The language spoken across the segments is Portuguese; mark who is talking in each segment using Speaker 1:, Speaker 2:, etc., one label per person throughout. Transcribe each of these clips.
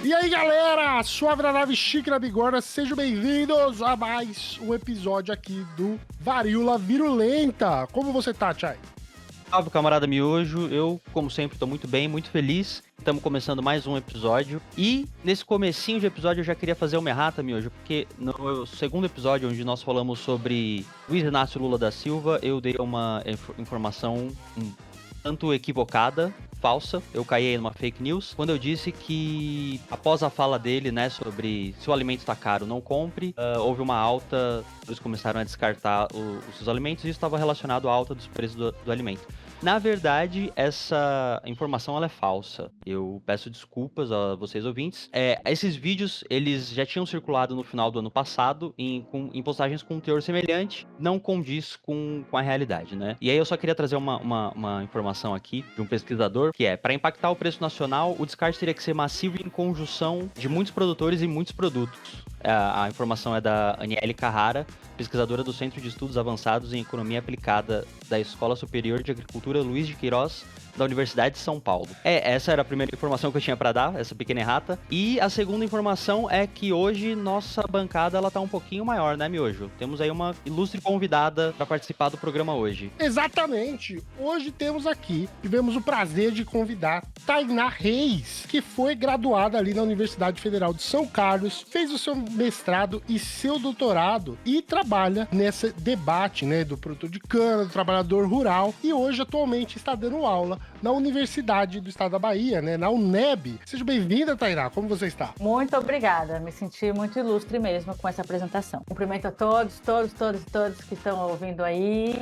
Speaker 1: E aí, galera, suave na nave, chique na bigorna, sejam bem-vindos a mais um episódio aqui do Varíola Virulenta. Como você tá, Chay?
Speaker 2: Salve, camarada Miojo, eu, como sempre, tô muito bem, muito feliz. Estamos começando mais um episódio. E nesse comecinho de episódio eu já queria fazer uma errata, Miojo, porque no segundo episódio, onde nós falamos sobre Luiz Inácio Lula da Silva, eu dei uma informação tanto equivocada, falsa, eu caí aí numa fake news, quando eu disse que após a fala dele, né, sobre se o alimento está caro, não compre, houve uma alta, eles começaram a descartar os seus alimentos e isso estava relacionado à alta dos preços do alimento. Na verdade, essa informação ela é falsa. Eu peço desculpas a vocês ouvintes. Esses vídeos, eles já tinham circulado no final do ano passado em postagens com um teor semelhante, não condiz com a realidade, né? E aí eu só queria trazer uma informação aqui de um pesquisador, que para impactar o preço nacional, o descarte teria que ser massivo em conjunção de muitos produtores e muitos produtos. A informação é da Aniele Carrara, pesquisadora do Centro de Estudos Avançados em Economia Aplicada da Escola Superior de Agricultura Luiz de Queiroz, da Universidade de São Paulo. Essa era a primeira informação que eu tinha para dar, essa pequena errata. E a segunda informação é que hoje nossa bancada ela tá um pouquinho maior, né, Miojo? Temos aí uma ilustre convidada para participar do programa hoje.
Speaker 1: Exatamente! Hoje tivemos o prazer de convidar Tainá Reis, que foi graduada ali na Universidade Federal de São Carlos, fez o seu mestrado e seu doutorado e trabalha nesse debate, né, do produtor de cana, do trabalhador rural, e hoje atualmente está dando aula na Universidade do Estado da Bahia, né, na UNEB. Seja bem-vinda, Tainá, como você está?
Speaker 3: Muito obrigada, me senti muito ilustre mesmo com essa apresentação. Cumprimento a todos que estão ouvindo aí,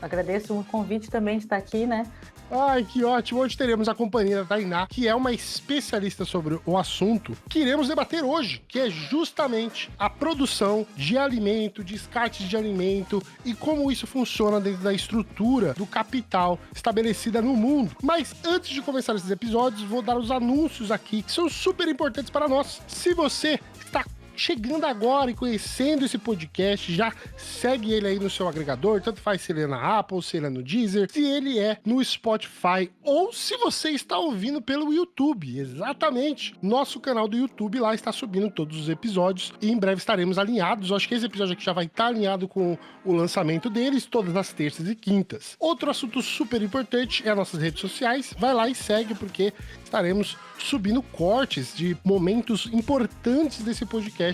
Speaker 3: agradeço o convite também de estar aqui, né?
Speaker 1: Ai, que ótimo! Hoje teremos a companhia da Tainá, que é uma especialista sobre o assunto que iremos debater hoje, que é justamente a produção de alimento, descartes de alimento e como isso funciona dentro da estrutura do capital estabelecida no mundo. Mas antes de começar esses episódios, vou dar os anúncios aqui, que são super importantes para nós. Se você está chegando agora e conhecendo esse podcast, já segue ele aí no seu agregador, tanto faz se ele é na Apple, se ele é no Deezer, se ele é no Spotify, ou se você está ouvindo pelo YouTube, exatamente. Nosso canal do YouTube lá está subindo todos os episódios e em breve estaremos alinhados. Eu acho que esse episódio aqui já vai estar alinhado com o lançamento deles, todas as terças e quintas. Outro assunto super importante é as nossas redes sociais. Vai lá e segue, porque estaremos subindo cortes de momentos importantes desse podcast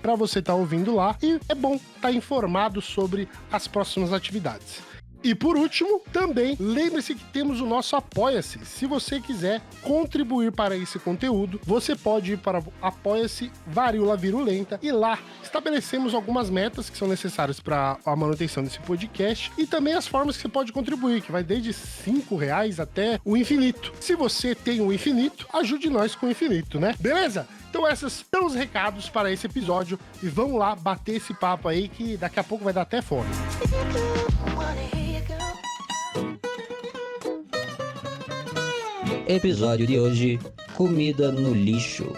Speaker 1: para você estar ouvindo lá, e é bom estar informado sobre as próximas atividades. E por último, também lembre-se que temos o nosso Apoia-se. Se você quiser contribuir para esse conteúdo, você pode ir para o Apoia-se Varíola Virulenta e lá estabelecemos algumas metas que são necessárias para a manutenção desse podcast e também as formas que você pode contribuir, que vai desde R$5 até o infinito. Se você tem o infinito, ajude nós com o infinito, né? Beleza? Então esses são os recados para esse episódio e vamos lá bater esse papo aí que daqui a pouco vai dar até fome.
Speaker 4: Episódio de hoje: comida no lixo.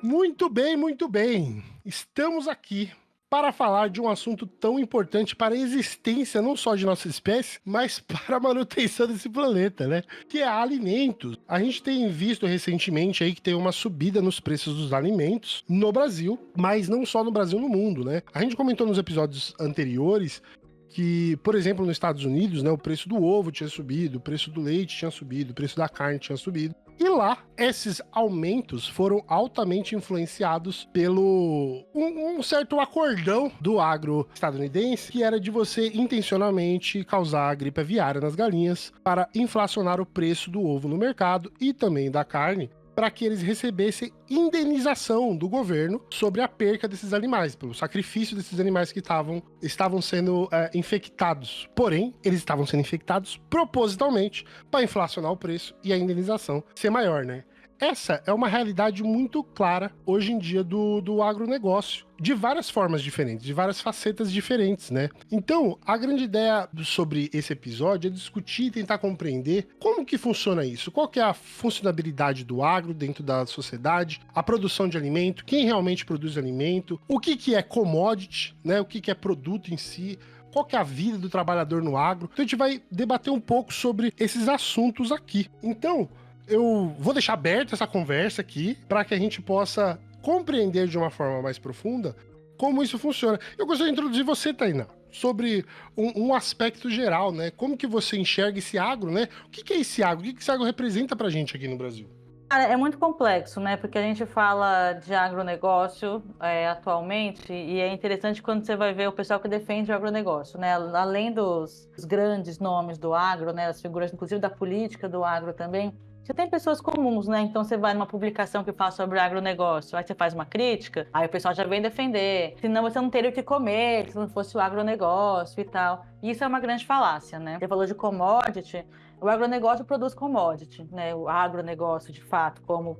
Speaker 1: Muito bem, muito bem. Estamos aqui para falar de um assunto tão importante para a existência não só de nossa espécie, mas para a manutenção desse planeta, né? Que é alimentos. A gente tem visto recentemente aí que tem uma subida nos preços dos alimentos no Brasil, mas não só no Brasil, no mundo, né? A gente comentou nos episódios anteriores que, por exemplo, nos Estados Unidos, né, o preço do ovo tinha subido, o preço do leite tinha subido, o preço da carne tinha subido. E lá, esses aumentos foram altamente influenciados pelo um certo acordão do agro estadunidense, que era de você intencionalmente causar a gripe aviária nas galinhas para inflacionar o preço do ovo no mercado e também da carne, para que eles recebessem indenização do governo sobre a perca desses animais, pelo sacrifício desses animais que estavam sendo infectados. Porém, eles estavam sendo infectados propositalmente para inflacionar o preço e a indenização ser maior, né? essa é uma realidade muito clara hoje em dia do agronegócio, de várias formas diferentes, de várias facetas diferentes, né? Então, a grande ideia sobre esse episódio é discutir e tentar compreender como que funciona isso, qual que é a funcionalidade do agro dentro da sociedade, a produção de alimento, quem realmente produz alimento, o que que é commodity, né? O que que é produto em si, qual que é a vida do trabalhador no agro. Então a gente vai debater um pouco sobre esses assuntos aqui. Então, eu vou deixar aberta essa conversa aqui para que a gente possa compreender de uma forma mais profunda como isso funciona. Eu gostaria de introduzir você, Tainá, sobre um aspecto geral, né? Como que você enxerga esse agro, né? O que que é esse agro? O que que esse agro representa pra gente aqui no Brasil?
Speaker 3: Cara, é muito complexo, né? Porque a gente fala de agronegócio atualmente, e é interessante quando você vai ver o pessoal que defende o agronegócio, né? Além dos grandes nomes do agro, né? As figuras, inclusive, da política do agro também. Você tem pessoas comuns, né? Então você vai numa publicação que fala sobre agronegócio, aí você faz uma crítica, aí o pessoal já vem defender. Senão você não teria o que comer se não fosse o agronegócio e tal. E isso é uma grande falácia, né? Você falou de commodity, o agronegócio produz commodity, né? O agronegócio, de fato, como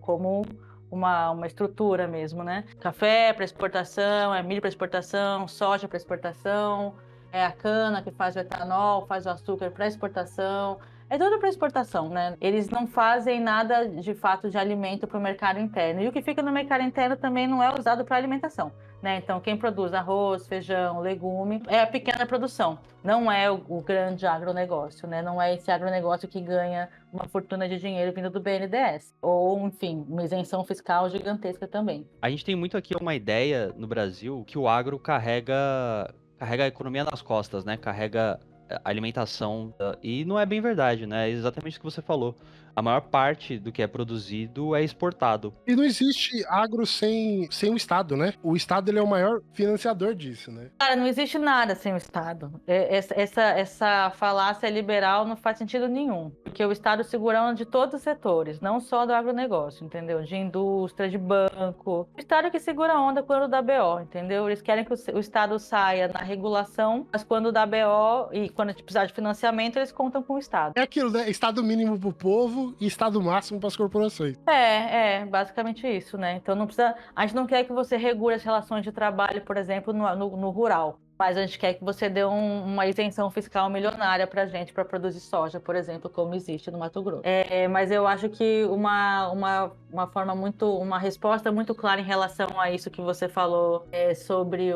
Speaker 3: uma estrutura mesmo, né? Café para exportação, é milho para exportação, soja para exportação, é a cana que faz o etanol, faz o açúcar para exportação. É tudo para exportação, né? Eles não fazem nada de fato de alimento para o mercado interno. E o que fica no mercado interno também não é usado para alimentação, né? Então, quem produz arroz, feijão, legume é a pequena produção. Não é o grande agronegócio, né? Não é esse agronegócio que ganha uma fortuna de dinheiro vindo do BNDES. Ou, enfim, uma isenção fiscal gigantesca também.
Speaker 2: A gente tem muito aqui uma ideia no Brasil que o agro carrega a economia nas costas, né? Carrega a alimentação. E não é bem verdade, né? É exatamente o que você falou. A maior parte do que é produzido é exportado.
Speaker 1: E não existe agro sem o Estado, né? O Estado ele é o maior financiador disso, né?
Speaker 3: Cara, não existe nada sem o Estado. Essa falácia liberal não faz sentido nenhum. Porque o Estado segura a onda de todos os setores, não só do agronegócio, entendeu? De indústria, de banco. O Estado que segura a onda quando dá BO, entendeu? Eles querem que o Estado saia na regulação, mas quando dá BO e quando precisar de financiamento, eles contam com o Estado.
Speaker 1: É aquilo, né? Estado mínimo pro povo e estado máximo para as corporações.
Speaker 3: Basicamente isso, né? Então não precisa. A gente não quer que você regule as relações de trabalho, por exemplo, no rural. Mas a gente quer que você dê uma isenção fiscal milionária pra gente para produzir soja, por exemplo, como existe no Mato Grosso. Mas eu acho que uma resposta muito clara em relação a isso que você falou sobre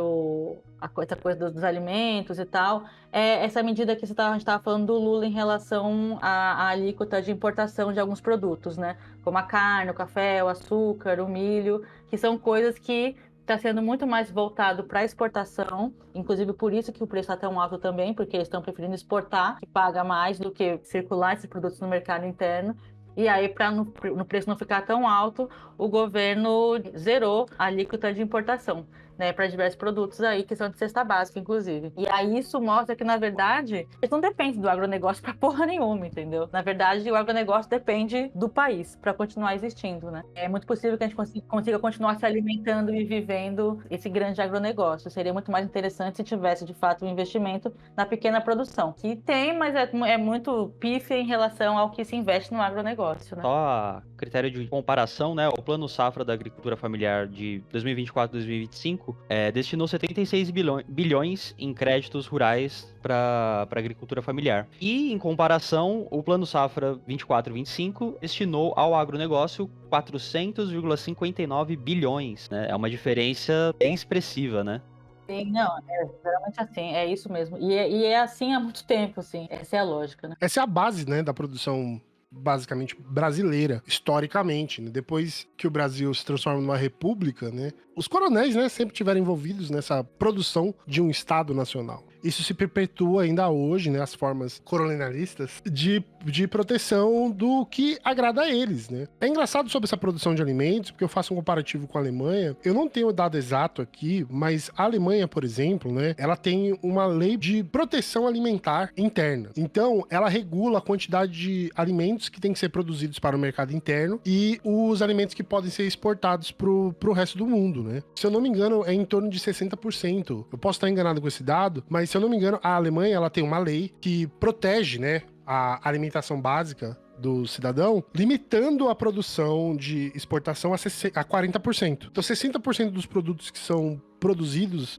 Speaker 3: essa coisa dos alimentos e tal, é essa medida que a gente estava falando do Lula em relação à alíquota de importação de alguns produtos, né? Como a carne, o café, o açúcar, o milho, que são coisas que está sendo muito mais voltado para exportação, inclusive por isso que o preço está tão alto também, porque eles estão preferindo exportar, que paga mais do que circular esses produtos no mercado interno. E aí, para no preço não ficar tão alto, o governo zerou a alíquota de importação, né, para diversos produtos aí que são de cesta básica, inclusive. E aí isso mostra que, na verdade, eles não dependem do agronegócio para porra nenhuma, entendeu? Na verdade, o agronegócio depende do país para continuar existindo, né? É muito possível que a gente consiga continuar se alimentando e vivendo esse grande agronegócio. Seria muito mais interessante se tivesse, de fato, um investimento na pequena produção, que tem, mas é muito pífia em relação ao que se investe no agronegócio, né?
Speaker 2: Só a critério de comparação, né? O Plano Safra da Agricultura Familiar de 2024 2025 destinou 76 bilhões em créditos rurais para a agricultura familiar. E, em comparação, o Plano Safra 24-25 destinou ao agronegócio 400,59 bilhões. Né? É uma diferença bem expressiva, né?
Speaker 3: Sim, não, geralmente assim, é isso mesmo. E é assim há muito tempo, assim. Essa é a lógica, né?
Speaker 1: Essa é a base, né, da produção basicamente brasileira, historicamente, né? Depois que o Brasil se transforma numa república, né, os coronéis, né, sempre tiveram envolvidos nessa produção de um Estado nacional. Isso se perpetua ainda hoje, né, as formas colonialistas de proteção do que agrada a eles, né. É engraçado sobre essa produção de alimentos, porque eu faço um comparativo com a Alemanha. Eu não tenho o dado exato aqui, mas a Alemanha, por exemplo, né, ela tem uma lei de proteção alimentar interna. Então, ela regula a quantidade de alimentos que tem que ser produzidos para o mercado interno e os alimentos que podem ser exportados pro resto do mundo, né. Se eu não me engano, é em torno de 60%. Eu posso estar enganado com esse dado, mas se eu não me engano, a Alemanha ela tem uma lei que protege, né, a alimentação básica do cidadão, limitando a produção de exportação a 40%. Então, 60% dos produtos que são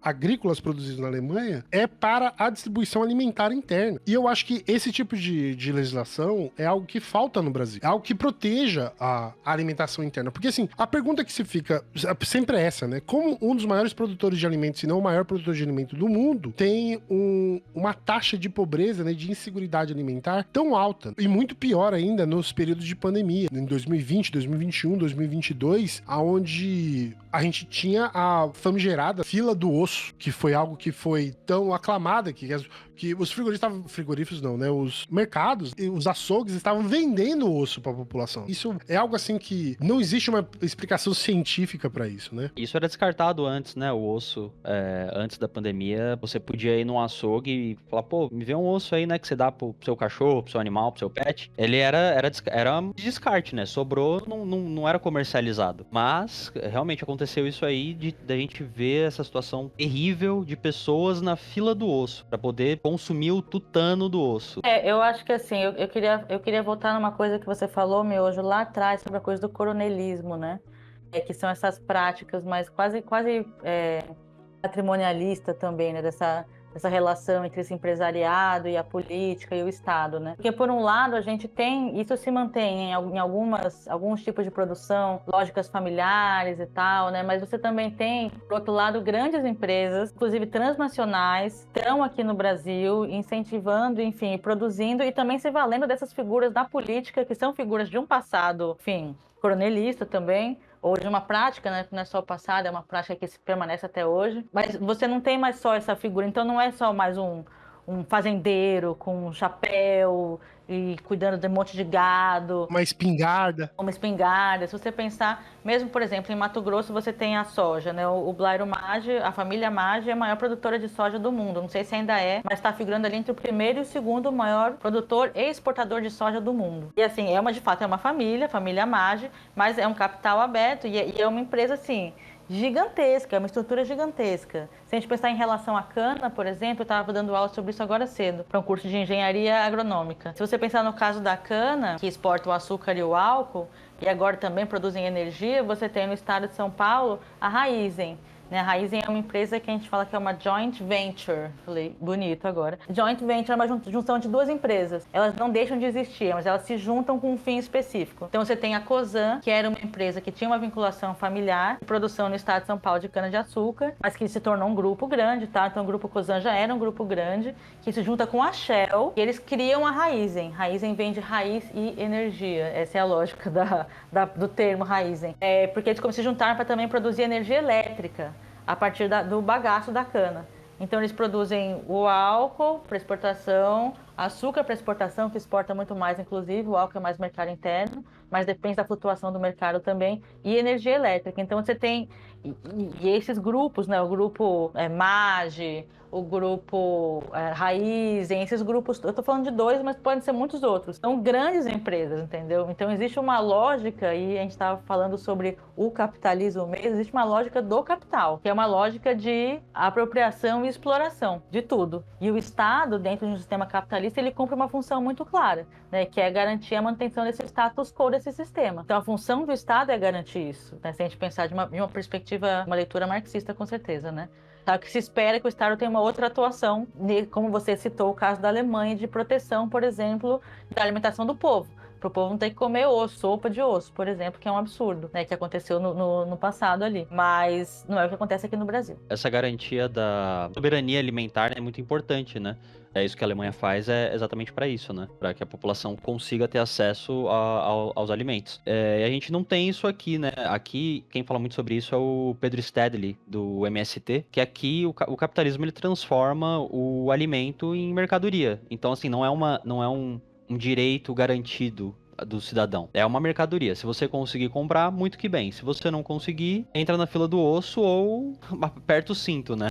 Speaker 1: agrícolas produzidos na Alemanha, é para a distribuição alimentar interna. E eu acho que esse tipo de legislação é algo que falta no Brasil. É algo que proteja a alimentação interna. Porque, assim, a pergunta que se fica sempre é essa, né? Como um dos maiores produtores de alimentos, se não o maior produtor de alimento do mundo, tem uma taxa de pobreza, né, de inseguridade alimentar tão alta. E muito pior ainda nos períodos de pandemia. Em 2020, 2021, 2022, onde a gente tinha a famigerada fila do osso, que foi algo que foi tão aclamada que os frigoríficos não, né? Os mercados e os açougues estavam vendendo osso para a população. Isso é algo assim que não existe uma explicação científica para isso, né?
Speaker 2: Isso era descartado antes, né? O osso, antes da pandemia, você podia ir num açougue e falar, pô, me vê um osso aí, né? Que você dá pro seu cachorro, pro seu animal, pro seu pet. Ele era de descarte, né? Sobrou, não era comercializado. Mas, realmente, aconteceu isso aí da gente ver essa situação terrível de pessoas na fila do osso para poder consumir o tutano do osso.
Speaker 3: Eu acho que assim, eu queria voltar numa coisa que você falou, Miojo, lá atrás, sobre a coisa do coronelismo, né? Que são essas práticas, mas quase patrimonialista também, né? Dessa relação entre esse empresariado e a política e o Estado, né? Porque, por um lado, a gente tem... Isso se mantém em alguns tipos de produção, lógicas familiares e tal, né? Mas você também tem, por outro lado, grandes empresas, inclusive transnacionais, estão aqui no Brasil incentivando, enfim, produzindo e também se valendo dessas figuras da política, que são figuras de um passado, enfim, coronelista também, ou de uma prática, né, que não é só o passado, é uma prática que se permanece até hoje. Mas você não tem mais só essa figura, então não é só mais um fazendeiro com um chapéu e cuidando de um monte de gado.
Speaker 1: Uma espingarda.
Speaker 3: Se você pensar, mesmo, por exemplo, em Mato Grosso você tem a soja, né? O Blairo Maggi, a família Maggi é a maior produtora de soja do mundo. Não sei se ainda é, mas está figurando ali entre o primeiro e o segundo maior produtor e exportador de soja do mundo. E assim, de fato, é uma família Maggi, mas é um capital aberto e é uma empresa, assim, gigantesca, é uma estrutura gigantesca. Se a gente pensar em relação à cana, por exemplo, eu estava dando aula sobre isso agora cedo, para um curso de engenharia agronômica. Se você pensar no caso da cana, que exporta o açúcar e o álcool, e agora também produzem energia, você tem no estado de São Paulo a Raízen. A Raízen é uma empresa que a gente fala que é uma joint venture. Falei, bonito agora. Joint venture é uma junção de duas empresas. Elas não deixam de existir, mas elas se juntam com um fim específico. Então você tem a Cosan, que era uma empresa que tinha uma vinculação familiar, de produção no estado de São Paulo de cana-de-açúcar, mas que se tornou um grupo grande, tá? Então o grupo Cosan já era um grupo grande, que se junta com a Shell, e eles criam a Raízen. Raízen vem de raiz e energia. Essa é a lógica do termo Raízen. Porque eles se juntaram para também produzir energia elétrica a partir do bagaço da cana. Então eles produzem o álcool para exportação, açúcar para exportação, que exporta muito mais, inclusive, o álcool é mais mercado interno, mas depende da flutuação do mercado também, e energia elétrica. Então você tem e esses grupos, né? O grupo Maggi, o grupo Raízen, esses grupos, eu estou falando de dois, mas podem ser muitos outros. São grandes empresas, entendeu? Então existe uma lógica, e a gente estava falando sobre o capitalismo mesmo, existe uma lógica do capital, que é uma lógica de apropriação e exploração de tudo. E o Estado, dentro de um sistema capitalista, ele cumpre uma função muito clara, né? Que é garantir a manutenção desse status quo desse sistema. Então a função do Estado é garantir isso, né? Se a gente pensar de uma perspectiva, uma leitura marxista, com certeza, né? Tá, que se espera que o Estado tenha uma outra atuação, como você citou o caso da Alemanha, de proteção, por exemplo, da alimentação do povo. Para o povo não ter que comer osso, sopa de osso, por exemplo, que é um absurdo, né? Que aconteceu no passado ali. Mas não é o que acontece aqui no Brasil.
Speaker 2: Essa garantia da soberania alimentar é muito importante, né? É isso que a Alemanha faz, é exatamente para isso, né? Para que a população consiga ter acesso aos alimentos. E a gente não tem isso aqui, né? Aqui, quem fala muito sobre isso é o Pedro Stedley, do MST, que aqui o capitalismo ele transforma o alimento em mercadoria. Então, assim, não é um direito garantido do cidadão. É uma mercadoria. Se você conseguir comprar, muito que bem. Se você não conseguir, entra na fila do osso ou aperta o cinto, né?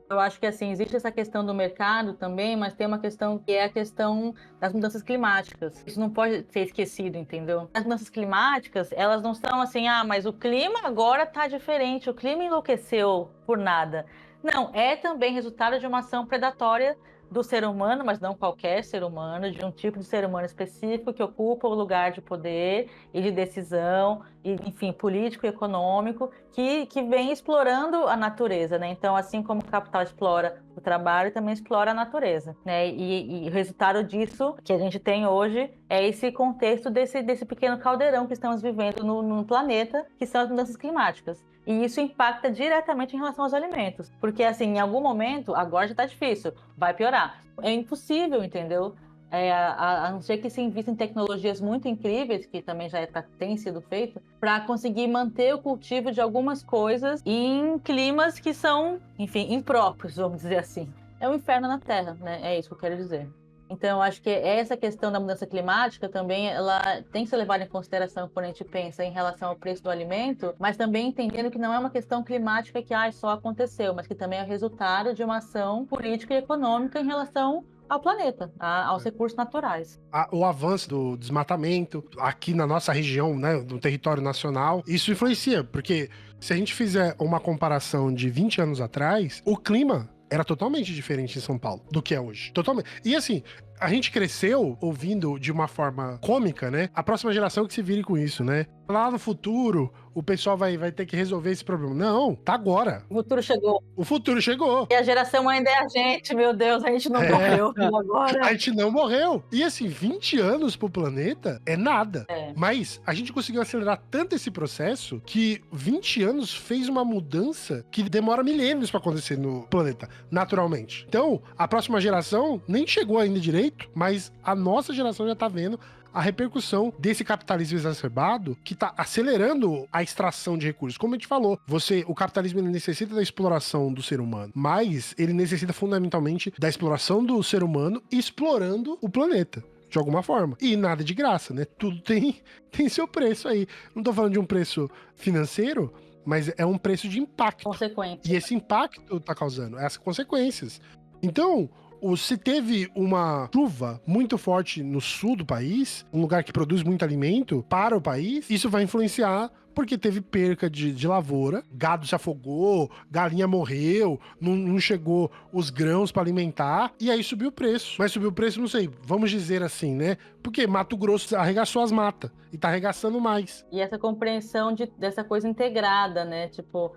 Speaker 3: Eu acho que, assim, existe essa questão do mercado também, mas tem uma questão que é a questão das mudanças climáticas. Isso não pode ser esquecido, entendeu? As mudanças climáticas, elas não são assim, mas o clima agora tá diferente, o clima enlouqueceu por nada. Não, é também resultado de uma ação predatória do ser humano, mas não qualquer ser humano, de um tipo de ser humano específico que ocupa o lugar de poder e de decisão, e, enfim, político e econômico, que vem explorando a natureza, né? Então, assim como o capital explora o trabalho, também explora a natureza, né? E o resultado disso que a gente tem hoje é esse contexto desse pequeno caldeirão que estamos vivendo no planeta, que são as mudanças climáticas. E isso impacta diretamente em relação aos alimentos. Porque, assim, em algum momento, agora já está difícil, vai piorar. É impossível, entendeu? A não ser que se invista em tecnologias muito incríveis, que também já tem sido feito, para conseguir manter o cultivo de algumas coisas em climas que são, enfim, impróprios, vamos dizer assim. É um inferno na Terra, né? É isso que eu quero dizer. Então, acho que essa questão da mudança climática também ela tem que ser levada em consideração quando a gente pensa em relação ao preço do alimento, mas também entendendo que não é uma questão climática que só aconteceu, mas que também é resultado de uma ação política e econômica em relação ao planeta, aos recursos naturais.
Speaker 1: O avanço do desmatamento aqui na nossa região, né, no território nacional, isso influencia, porque se a gente fizer uma comparação de 20 anos atrás, o clima era totalmente diferente em São Paulo do que é hoje. Totalmente. E assim, a gente cresceu ouvindo de uma forma cômica, né? A próxima geração que se vire com isso, né? Lá no futuro, o pessoal vai ter que resolver esse problema. Não, tá agora.
Speaker 3: O futuro chegou.
Speaker 1: O futuro chegou.
Speaker 3: E a geração ainda é a gente, meu Deus, a gente não morreu agora.
Speaker 1: A gente não morreu. E assim, 20 anos pro planeta é nada. Mas a gente conseguiu acelerar tanto esse processo que 20 anos fez uma mudança que demora milênios pra acontecer no planeta, naturalmente. Então, a próxima geração nem chegou ainda direito, mas a nossa geração já tá vendo a repercussão desse capitalismo exacerbado que tá acelerando a extração de recursos. Como a gente falou, o capitalismo ele necessita da exploração do ser humano, mas ele necessita fundamentalmente da exploração do ser humano explorando o planeta. De alguma forma. E nada de graça, né? Tudo tem seu preço aí. Não tô falando de um preço financeiro, mas é um preço de impacto.
Speaker 3: Consequência.
Speaker 1: E esse impacto tá causando essas consequências. Então, se teve uma chuva muito forte no sul do país, um lugar que produz muito alimento para o país, isso vai influenciar porque teve perca de lavoura, gado se afogou, galinha morreu, não chegou os grãos para alimentar, e aí subiu o preço. Mas subiu o preço, não sei, vamos dizer assim, né? Porque Mato Grosso arregaçou as matas e tá arregaçando mais.
Speaker 3: E essa compreensão dessa coisa integrada, né? Tipo,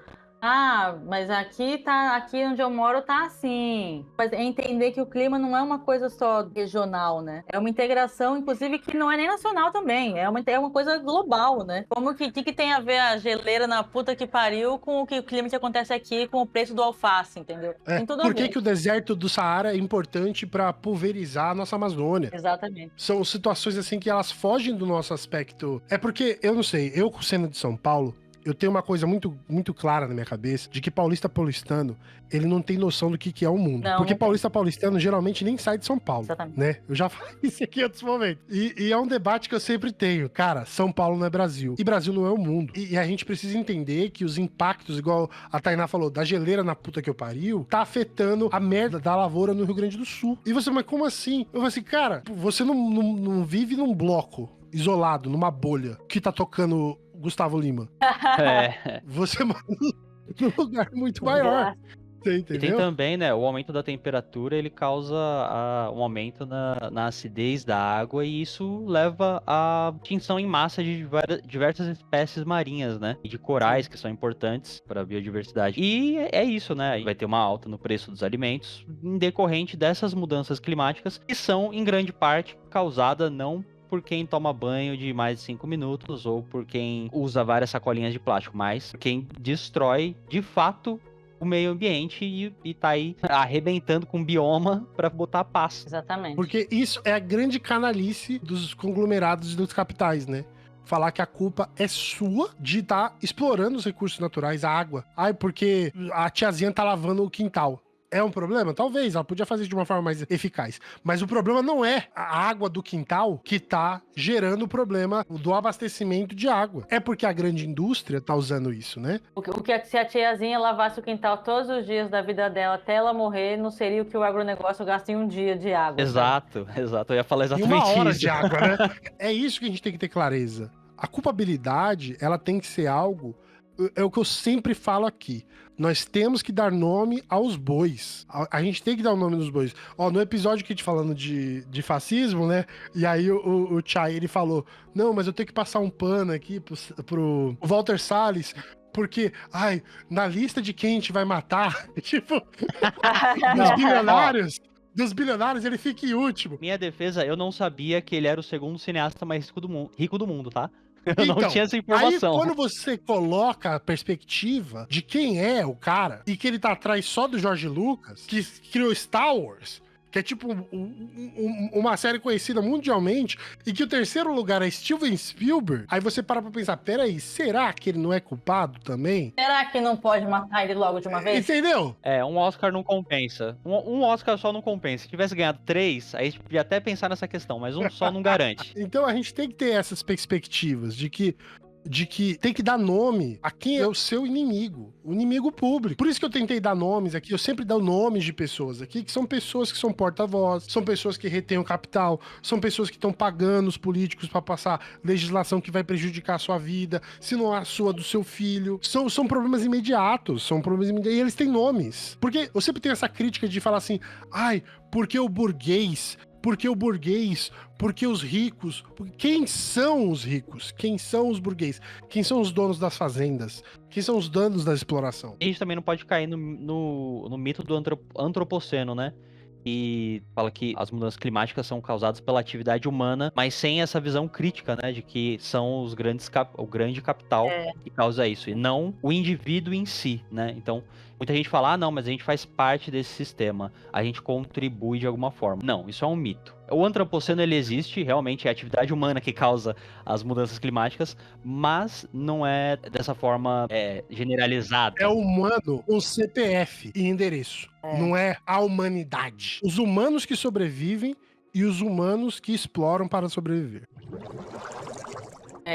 Speaker 3: mas aqui onde eu moro tá assim. Mas é entender que o clima não é uma coisa só regional, né? É uma integração, inclusive, que não é nem nacional também. É uma coisa global, né? Como que tem a ver a geleira na puta que pariu com o clima que acontece aqui, com o preço do alface, entendeu? Tem tudo a ver.
Speaker 1: Por que o deserto do Saara é importante pra pulverizar a nossa Amazônia?
Speaker 3: Exatamente.
Speaker 1: São situações assim que elas fogem do nosso aspecto. É porque, eu não sei, eu sendo de São Paulo, eu tenho uma coisa muito, muito clara na minha cabeça, de que paulistano, ele não tem noção do que é o mundo.
Speaker 3: Não,
Speaker 1: porque
Speaker 3: não
Speaker 1: paulistano geralmente nem sai de São Paulo.
Speaker 3: Exatamente.
Speaker 1: Né? Eu já falei isso aqui em outros momentos. E é um debate que eu sempre tenho. Cara, São Paulo não é Brasil. E Brasil não é o mundo. E a gente precisa entender que os impactos, igual a Tainá falou, da geleira na puta que eu pariu, tá afetando a merda da lavoura no Rio Grande do Sul. E você, mas como assim? Eu falei assim, cara, você não vive num bloco isolado, numa bolha, que tá tocando Gustavo Lima. Você mora num lugar muito maior. Você entendeu?
Speaker 2: E tem também, né, o aumento da temperatura, ele causa um aumento na acidez da água e isso leva à extinção em massa de diversas espécies marinhas, né, e de corais que são importantes para a biodiversidade. E é isso, né, vai ter uma alta no preço dos alimentos em decorrente dessas mudanças climáticas que são, em grande parte, causadas não por quem toma banho de mais de 5 minutos ou por quem usa várias sacolinhas de plástico, mas por quem destrói, de fato, o meio ambiente e tá aí arrebentando com o bioma pra botar paz.
Speaker 3: Exatamente.
Speaker 1: Porque isso é a grande canalice dos conglomerados e dos capitais, né? Falar que a culpa é sua de estar explorando os recursos naturais, a água. Porque a tiazinha tá lavando o quintal. É um problema? Talvez, ela podia fazer de uma forma mais eficaz. Mas o problema não é a água do quintal que tá gerando o problema do abastecimento de água. É porque a grande indústria tá usando isso, né?
Speaker 3: O que se a tiazinha lavasse o quintal todos os dias da vida dela até ela morrer, não seria o que o agronegócio gasta em um dia de água.
Speaker 2: Exato. Eu ia falar exatamente isso.
Speaker 1: E uma hora de água, né? É isso que a gente tem que ter clareza. A culpabilidade, ela tem que ser algo é o que eu sempre falo aqui. Nós temos que dar nome aos bois. A gente tem que dar o nome dos bois. Ó, no episódio que a gente falando de fascismo, né? E aí o Chay, ele falou, não, mas eu tenho que passar um pano aqui pro Walter Salles, porque, na lista de quem a gente vai matar, tipo, dos bilionários, ele fica em último.
Speaker 2: Minha defesa, eu não sabia que ele era o segundo cineasta mais rico do mundo, tá? Eu não tinha essa informação.
Speaker 1: Aí, quando você coloca a perspectiva de quem é o cara, e que ele tá atrás só do George Lucas, que criou Star Wars, que é tipo uma série conhecida mundialmente, e que o terceiro lugar é Steven Spielberg, aí você para pra pensar, peraí, será que ele não é culpado também?
Speaker 3: Será que não pode matar ele logo de uma vez?
Speaker 1: Entendeu?
Speaker 2: Um Oscar não compensa. Um Oscar só não compensa. Se tivesse ganhado 3, aí a gente podia até pensar nessa questão, mas um só não garante.
Speaker 1: Então a gente tem que ter essas perspectivas de que tem que dar nome a quem é o seu inimigo, o inimigo público. Por isso que eu tentei dar nomes aqui, eu sempre dou nomes de pessoas aqui, que são pessoas que são porta-voz, são pessoas que retêm o capital, são pessoas que estão pagando os políticos para passar legislação que vai prejudicar a sua vida, se não a sua, do seu filho. São problemas imediatos, e eles têm nomes. Porque eu sempre tenho essa crítica de falar assim, porque o burguês... Porque os ricos... Quem são os ricos? Quem são os burguês? Quem são os donos das fazendas? Quem são os donos da exploração?
Speaker 2: A gente também não pode cair no mito do antropoceno, né? E fala que as mudanças climáticas são causadas pela atividade humana, mas sem essa visão crítica, né? De que são o grande capital que causa isso, e não o indivíduo em si, né? Então, muita gente fala, não, mas a gente faz parte desse sistema, a gente contribui de alguma forma. Não, isso é um mito. O antropoceno, ele existe, realmente é a atividade humana que causa as mudanças climáticas, mas não é dessa forma generalizada.
Speaker 1: É humano com CPF e endereço. Não é a humanidade. Os humanos que sobrevivem e os humanos que exploram para sobreviver.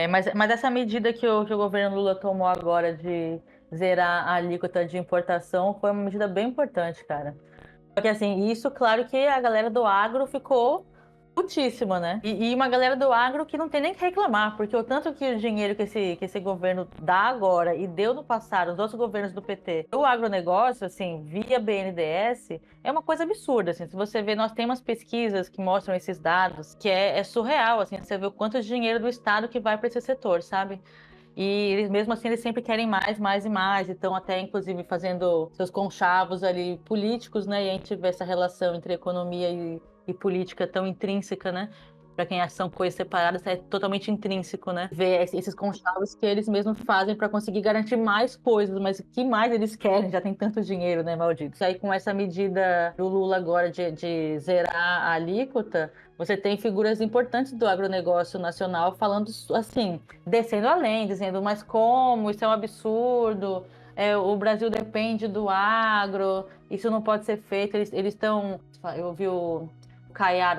Speaker 3: Mas essa medida que o governo Lula tomou agora de zerar a alíquota de importação foi uma medida bem importante, cara. Porque assim, isso, claro que a galera do agro ficou putíssima, né? E uma galera do agro que não tem nem que reclamar, porque o tanto que o dinheiro que esse governo dá agora e deu no passado, os outros governos do PT, o agronegócio, assim, via BNDES, é uma coisa absurda, assim. Se você vê, nós temos pesquisas que mostram esses dados, que é surreal, assim, você vê o quanto de dinheiro do Estado que vai para esse setor, sabe? E eles, mesmo assim, eles sempre querem mais, mais e mais. Então, até, inclusive, fazendo seus conchavos ali políticos, né? E a gente vê essa relação entre economia e política tão intrínseca, né? Para quem são coisas separadas, é totalmente intrínseco, né? Ver esses conchavos que eles mesmos fazem para conseguir garantir mais coisas, mas o que mais eles querem? Já tem tanto dinheiro, né, malditos? Aí, com essa medida do Lula agora de zerar a alíquota, você tem figuras importantes do agronegócio nacional falando, assim, descendo além, dizendo, mas como? Isso é um absurdo, o Brasil depende do agro, isso não pode ser feito. Eles estão... Eu vi o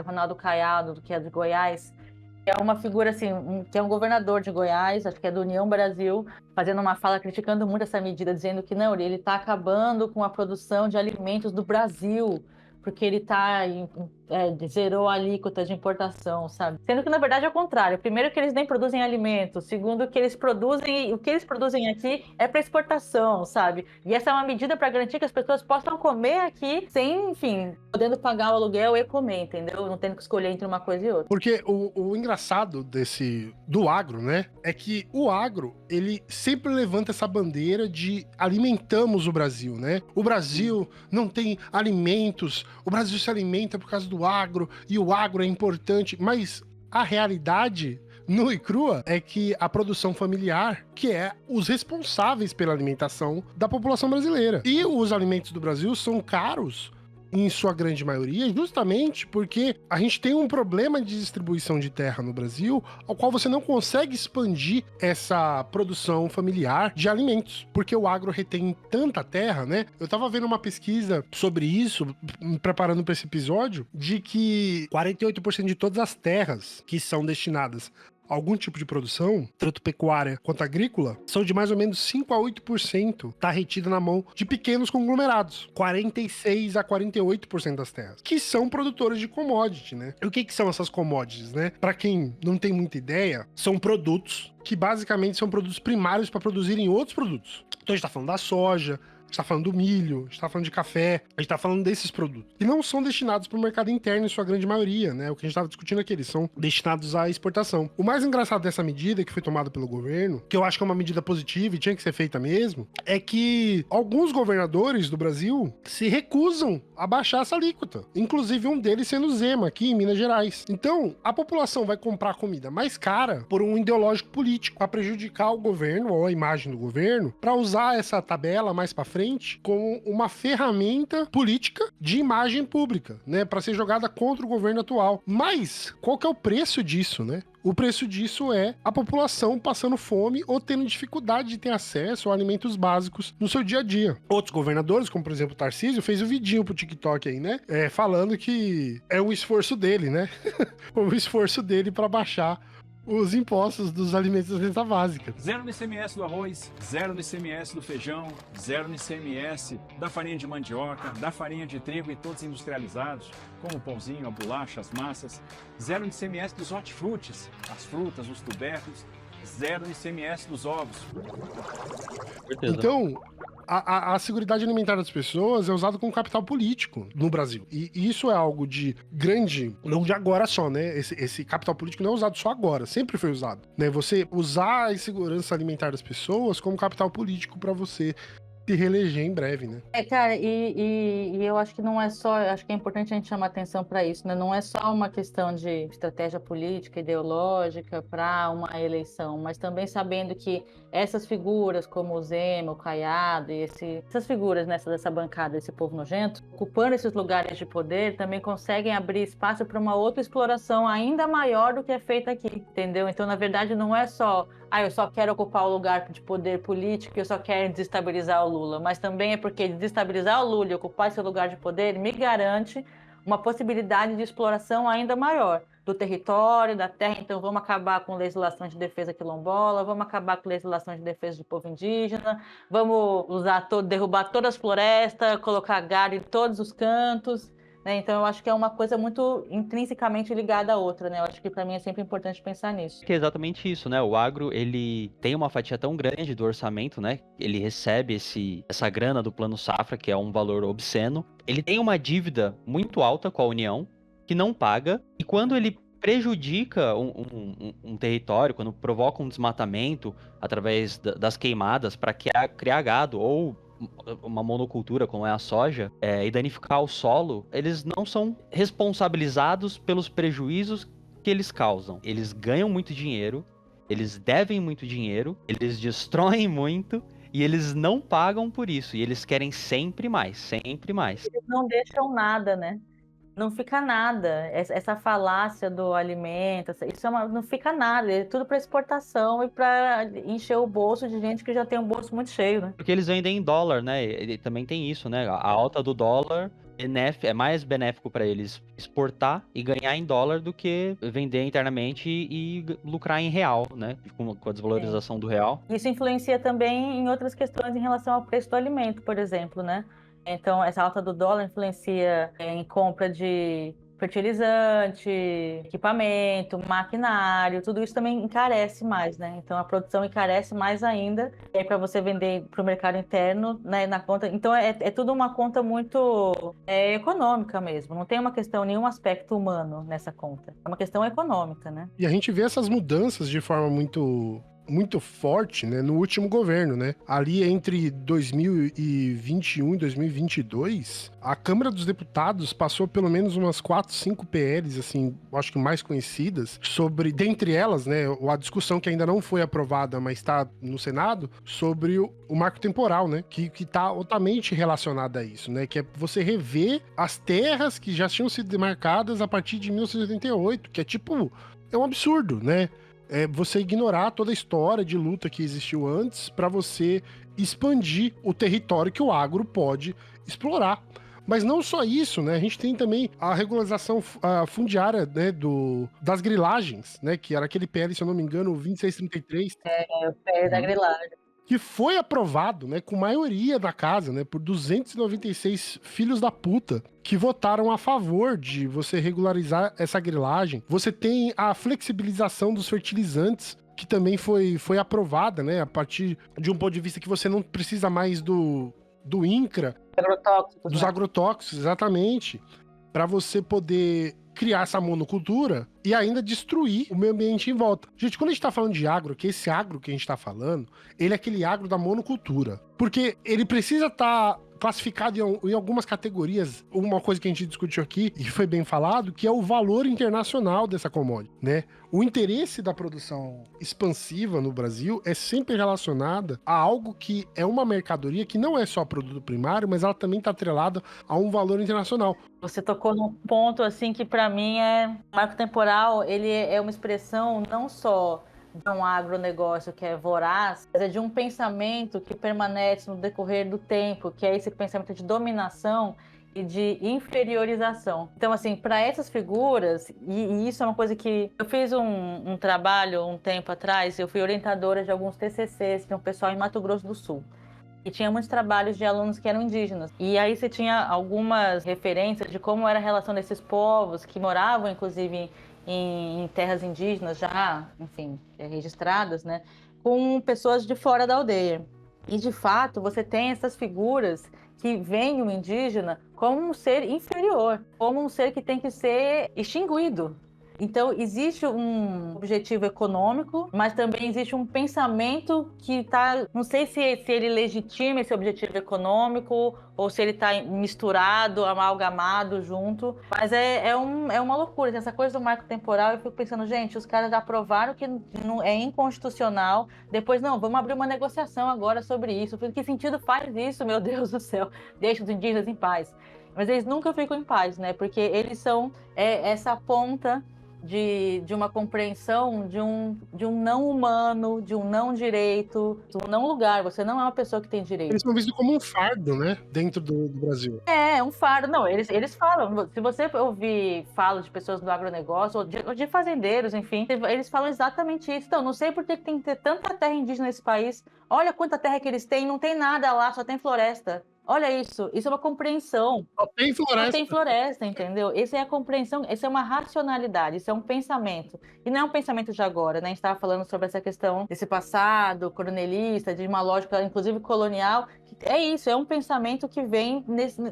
Speaker 3: Ronaldo Caiado, que é de Goiás, que é uma figura, assim, que é um governador de Goiás, acho que é do União Brasil, fazendo uma fala criticando muito essa medida, dizendo que não, ele está acabando com a produção de alimentos do Brasil, porque ele zerou a alíquota de importação, sabe? Sendo que, na verdade, é o contrário. Primeiro, que eles nem produzem alimentos. Segundo, que o que eles produzem aqui é para exportação, sabe? E essa é uma medida para garantir que as pessoas possam comer aqui sem, enfim, podendo pagar o aluguel e comer, entendeu? Não tendo que escolher entre uma coisa e outra.
Speaker 1: Porque o engraçado do agro, né, é que o agro, ele sempre levanta essa bandeira de alimentamos o Brasil, né? O Brasil não tem alimentos, o Brasil se alimenta por causa do agro, e o agro é importante, mas a realidade nua e crua é que a produção familiar, que é os responsáveis pela alimentação da população brasileira. E os alimentos do Brasil são caros, em sua grande maioria, justamente porque a gente tem um problema de distribuição de terra no Brasil, ao qual você não consegue expandir essa produção familiar de alimentos, porque o agro retém tanta terra, né? Eu tava vendo uma pesquisa sobre isso, me preparando para esse episódio, de que 48% de todas as terras que são destinadas algum tipo de produção, tanto pecuária quanto agrícola, são de mais ou menos 5 a 8% tá retida na mão de pequenos conglomerados. 46 a 48% das terras, que são produtores de commodity, né? E o que são essas commodities, né? Para quem não tem muita ideia, são produtos que basicamente são produtos primários para produzirem outros produtos. Então a gente tá falando da soja, a gente tá falando do milho, a gente tá falando de café, a gente tá falando desses produtos. E não são destinados para o mercado interno em sua grande maioria, né? O que a gente tava discutindo aqui, eles são destinados à exportação. O mais engraçado dessa medida que foi tomada pelo governo, que eu acho que é uma medida positiva e tinha que ser feita mesmo, é que alguns governadores do Brasil se recusam a baixar essa alíquota. Inclusive um deles sendo o Zema, aqui em Minas Gerais. Então, a população vai comprar comida mais cara por um ideológico político, para prejudicar o governo ou a imagem do governo, para usar essa tabela mais para frente como uma ferramenta política de imagem pública, né, para ser jogada contra o governo atual. Mas qual que é o preço disso, né? O preço disso é a população passando fome ou tendo dificuldade de ter acesso a alimentos básicos no seu dia a dia. Outros governadores, como por exemplo o Tarcísio, fez um vidinho pro TikTok aí, né? Falando que é um esforço dele, né? O esforço dele para baixar os impostos dos alimentos da cesta básica.
Speaker 5: 0 no ICMS do arroz, 0 no ICMS do feijão, 0 no ICMS da farinha de mandioca, da farinha de trigo e todos industrializados, como o pãozinho, a bolacha, as massas, 0 no ICMS dos hortifrutis, as frutas, os tubérculos, 0 no ICMS dos ovos.
Speaker 1: Então, a seguridade alimentar das pessoas é usada como capital político no Brasil. E isso é algo de grande, não de agora só, né? Esse capital político não é usado só agora, sempre foi usado, né? Você usar a insegurança alimentar das pessoas como capital político para você se reeleger em breve, né?
Speaker 3: Cara, e eu acho que não é só, acho que é importante a gente chamar atenção para isso, né? Não é só uma questão de estratégia política, ideológica para uma eleição, mas também sabendo que essas figuras como o Zema, o Caiado e essas figuras dessa bancada, esse povo nojento, ocupando esses lugares de poder, também conseguem abrir espaço para uma outra exploração ainda maior do que é feita aqui, entendeu? Então, na verdade, não é só eu só quero ocupar o lugar de poder político, eu só quero desestabilizar o Lula, mas também é porque desestabilizar o Lula e ocupar esse lugar de poder me garante uma possibilidade de exploração ainda maior do território, da terra. Então vamos acabar com legislação de defesa quilombola, vamos acabar com legislação de defesa do povo indígena, vamos derrubar todas as florestas, colocar gado em todos os cantos. Então, eu acho que é uma coisa muito intrinsecamente ligada à outra, né? Eu acho que para mim é sempre importante pensar nisso.
Speaker 2: Que é exatamente isso, né? O agro, ele tem uma fatia tão grande do orçamento, né? Ele recebe essa grana do Plano Safra, que é um valor obsceno. Ele tem uma dívida muito alta com a União, que não paga. E quando ele prejudica um território, quando provoca um desmatamento através das queimadas para criar gado ou uma monocultura como é a soja, e danificar o solo, eles não são responsabilizados pelos prejuízos que eles causam. Eles ganham muito dinheiro, eles devem muito dinheiro, eles destroem muito e eles não pagam por isso. E eles querem sempre mais, sempre mais.
Speaker 3: Eles não deixam nada, né? Não fica nada. Essa falácia do alimento, isso não fica nada. É tudo para exportação e para encher o bolso de gente que já tem um bolso muito cheio, né?
Speaker 2: Porque eles vendem em dólar, né? E também tem isso, né? A alta do dólar é mais benéfico para eles exportar e ganhar em dólar do que vender internamente e lucrar em real, né? Com a desvalorização do real.
Speaker 3: Isso influencia também em outras questões em relação ao preço do alimento, por exemplo, né? Então, essa alta do dólar influencia em compra de fertilizante, equipamento, maquinário, tudo isso também encarece mais, né? Então, a produção encarece mais ainda, e aí para você vender para o mercado interno, né, na conta. Então, é tudo uma conta muito econômica mesmo, não tem uma questão, nenhum aspecto humano nessa conta, é uma questão econômica, né?
Speaker 1: E a gente vê essas mudanças de forma muito forte, né, no último governo, né? Ali entre 2021 e 2022, a Câmara dos Deputados passou pelo menos umas 4, 5 PLs, assim, acho que mais conhecidas, sobre, dentre elas, né, a discussão que ainda não foi aprovada, mas está no Senado, sobre o marco temporal, né, que tá altamente relacionado a isso, né, que é você rever as terras que já tinham sido demarcadas a partir de 1988, que é um absurdo, né? É você ignorar toda a história de luta que existiu antes para você expandir o território que o agro pode explorar. Mas não só isso, né? A gente tem também a regularização fundiária, né, das grilagens, né? Que era aquele PL, se eu não me engano, 2633.
Speaker 3: O pé da grilagem.
Speaker 1: Que foi aprovado, né, com maioria da casa, né, por 296 filhos da puta que votaram a favor de você regularizar essa grilagem. Você tem a flexibilização dos fertilizantes, que também foi aprovada, né, a partir de um ponto de vista que você não precisa mais do INCRA,
Speaker 3: Agrotóxicos,
Speaker 1: dos
Speaker 3: né?
Speaker 1: agrotóxicos, exatamente, para você poder criar essa monocultura e ainda destruir o meio ambiente em volta. Gente, quando a gente tá falando de agro, que esse agro que a gente tá falando, ele é aquele agro da monocultura. Porque ele precisa estar classificado em algumas categorias, uma coisa que a gente discutiu aqui, e foi bem falado, que é o valor internacional dessa commodity, né? O interesse da produção expansiva no Brasil é sempre relacionada a algo que é uma mercadoria que não é só produto primário, mas ela também está atrelada a um valor internacional.
Speaker 3: Você tocou num ponto assim que para mim marco temporal, ele é uma expressão não só de um agronegócio que é voraz, mas é de um pensamento que permanece no decorrer do tempo, que é esse pensamento de dominação e de inferiorização. Então, assim, para essas figuras, e isso é uma coisa que eu fiz um trabalho um tempo atrás, eu fui orientadora de alguns TCCs de um pessoal em Mato Grosso do Sul. E tinha muitos trabalhos de alunos que eram indígenas. E aí você tinha algumas referências de como era a relação desses povos que moravam, inclusive, em terras indígenas já, enfim, registradas, né, com pessoas de fora da aldeia. E, de fato, você tem essas figuras que veem o indígena como um ser inferior, como um ser que tem que ser extinguido. Então, existe um objetivo econômico, mas também existe um pensamento que está... Não sei se ele legitima esse objetivo econômico ou se ele está misturado, amalgamado junto, mas é uma loucura. Essa coisa do marco temporal, eu fico pensando, gente, os caras já aprovaram que não é inconstitucional, depois, não, vamos abrir uma negociação agora sobre isso. Que sentido faz isso, meu Deus do céu? Deixa os indígenas em paz. Mas eles nunca ficam em paz, né? Porque eles são essa ponta de uma compreensão de um não humano, de um não direito, de um não lugar. Você não é uma pessoa que tem direito.
Speaker 1: Eles são vistos como um fardo, né? Dentro do Brasil.
Speaker 3: É um fardo. Não, eles falam. Se você ouvir falas de pessoas do agronegócio, ou de fazendeiros, enfim, eles falam exatamente isso. Então, não sei por que tem que ter tanta terra indígena nesse país. Olha quanta terra que eles têm, não tem nada lá, só tem floresta. Olha isso é uma compreensão.
Speaker 1: Só tem floresta.
Speaker 3: Só tem floresta, entendeu? Essa é a compreensão, essa é uma racionalidade, isso é um pensamento. E não é um pensamento de agora, né? A gente estava falando sobre essa questão desse passado coronelista, de uma lógica, inclusive, colonial. É isso, é um pensamento que vem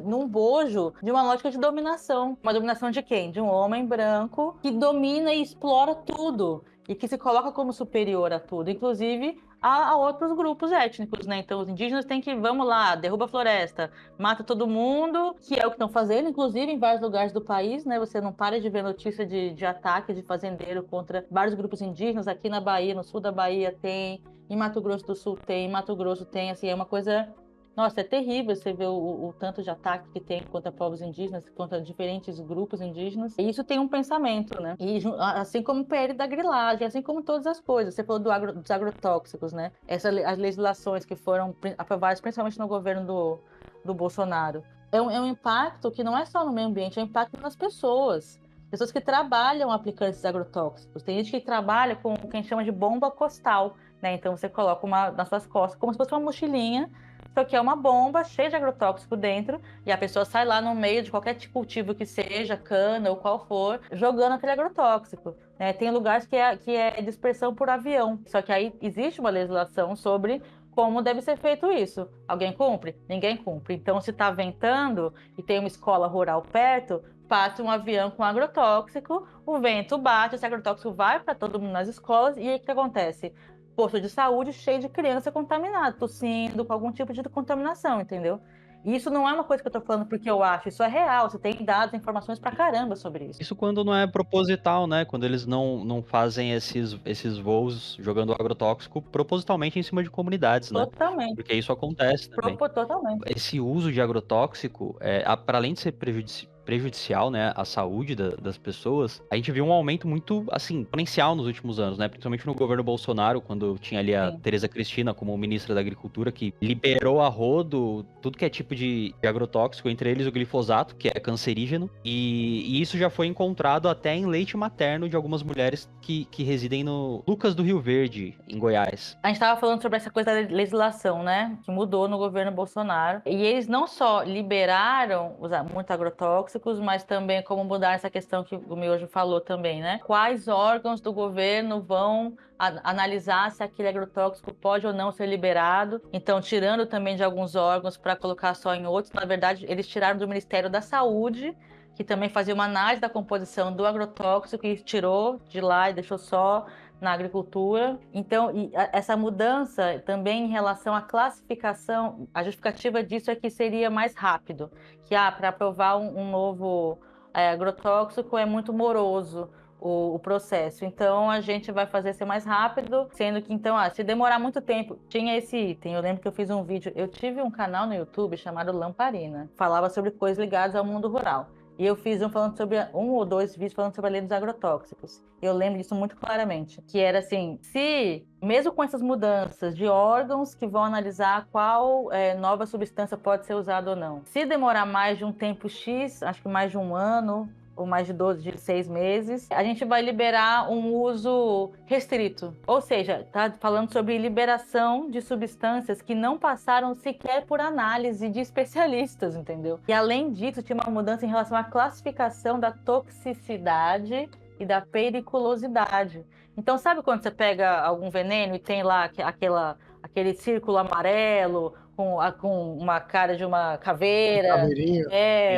Speaker 3: num bojo de uma lógica de dominação. Uma dominação de quem? De um homem branco que domina e explora tudo. E que se coloca como superior a tudo, inclusive a outros grupos étnicos, né? Então, os indígenas têm que, vamos lá, derruba a floresta, mata todo mundo, que é o que estão fazendo, inclusive em vários lugares do país, né? Você não para de ver notícia de ataque de fazendeiro contra vários grupos indígenas. Aqui na Bahia, no sul da Bahia tem, em Mato Grosso do Sul tem, em Mato Grosso tem, assim, é uma coisa... Nossa, é terrível você ver o tanto de ataque que tem contra povos indígenas, contra diferentes grupos indígenas. E isso tem um pensamento, né? E assim como o PL da grilagem, assim como todas as coisas. Você falou dos agrotóxicos, né? As legislações que foram aprovadas principalmente no governo do Bolsonaro. É um impacto que não é só no meio ambiente, é um impacto nas pessoas. Pessoas que trabalham aplicando esses agrotóxicos. Tem gente que trabalha com o que a gente chama de bomba costal, né? Então você coloca nas suas costas como se fosse uma mochilinha, só que é uma bomba cheia de agrotóxico dentro, e a pessoa sai lá no meio de qualquer cultivo que seja, cana ou qual for, jogando aquele agrotóxico, né? Tem lugares que é dispersão por avião, só que aí existe uma legislação sobre como deve ser feito isso. Alguém cumpre? Ninguém cumpre. Então, se está ventando e tem uma escola rural perto, passa um avião com agrotóxico, o vento bate, esse agrotóxico vai para todo mundo nas escolas, e aí o que acontece? Posto de saúde cheio de criança contaminada, tossindo, com algum tipo de contaminação, entendeu? E isso não é uma coisa que eu tô falando porque eu acho, isso é real, você tem dados, informações pra caramba sobre isso.
Speaker 2: Isso quando não é proposital, né? Quando eles não fazem esses voos jogando agrotóxico propositalmente em cima de comunidades, né?
Speaker 3: Totalmente.
Speaker 2: Porque isso acontece também.
Speaker 3: Totalmente.
Speaker 2: Esse uso de agrotóxico, para além de ser prejudicial, né, à saúde das pessoas, a gente viu um aumento muito, assim, exponencial nos últimos anos, né? Principalmente no governo Bolsonaro, quando tinha ali a
Speaker 3: Sim.
Speaker 2: Tereza Cristina como ministra da Agricultura, que liberou a rodo tudo que é tipo de agrotóxico, entre eles o glifosato, que é cancerígeno, e isso já foi encontrado até em leite materno de algumas mulheres que residem no Lucas do Rio Verde, em Goiás.
Speaker 3: A gente estava falando sobre essa coisa da legislação, né? Que mudou no governo Bolsonaro. E eles não só liberaram usar muito agrotóxicos, mas também como mudar essa questão que o Miojo falou também, né? Quais órgãos do governo vão analisar se aquele agrotóxico pode ou não ser liberado. Então, tirando também de alguns órgãos para colocar só em outros. Na verdade, eles tiraram do Ministério da Saúde, que também fazia uma análise da composição do agrotóxico e tirou de lá e deixou só na agricultura. Então, essa mudança também em relação à classificação, a justificativa disso é que seria mais rápido, que para aprovar um novo agrotóxico é muito moroso o processo. Então, a gente vai fazer ser mais rápido, sendo que, então, se demorar muito tempo, tinha esse item. Eu lembro que eu fiz um vídeo, eu tive um canal no YouTube chamado Lamparina, falava sobre coisas ligadas ao mundo rural. E eu fiz um ou dois vídeos falando sobre a lei dos agrotóxicos. Eu lembro disso muito claramente, que era assim, se, mesmo com essas mudanças de órgãos que vão analisar qual nova substância pode ser usada ou não, se demorar mais de um tempo X, acho que mais de um ano, ou mais de 6 meses, a gente vai liberar um uso restrito. Ou seja, tá falando sobre liberação de substâncias que não passaram sequer por análise de especialistas, entendeu? E além disso, tinha uma mudança em relação à classificação da toxicidade e da periculosidade. Então, sabe quando você pega algum veneno e tem lá aquele círculo amarelo com uma cara de uma caveira,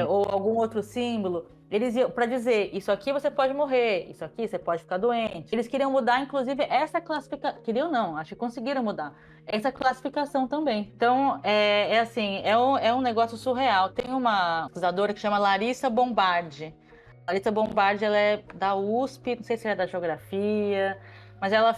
Speaker 3: ou algum outro símbolo? Eles iam para dizer, isso aqui você pode morrer, isso aqui você pode ficar doente. Eles queriam mudar, inclusive, essa classificação. Queriam não, acho que conseguiram mudar essa classificação também. Então, é um negócio surreal. Tem uma pesquisadora que chama Larissa Bombardi. Larissa Bombardi, ela é da USP, não sei se é da Geografia, mas ela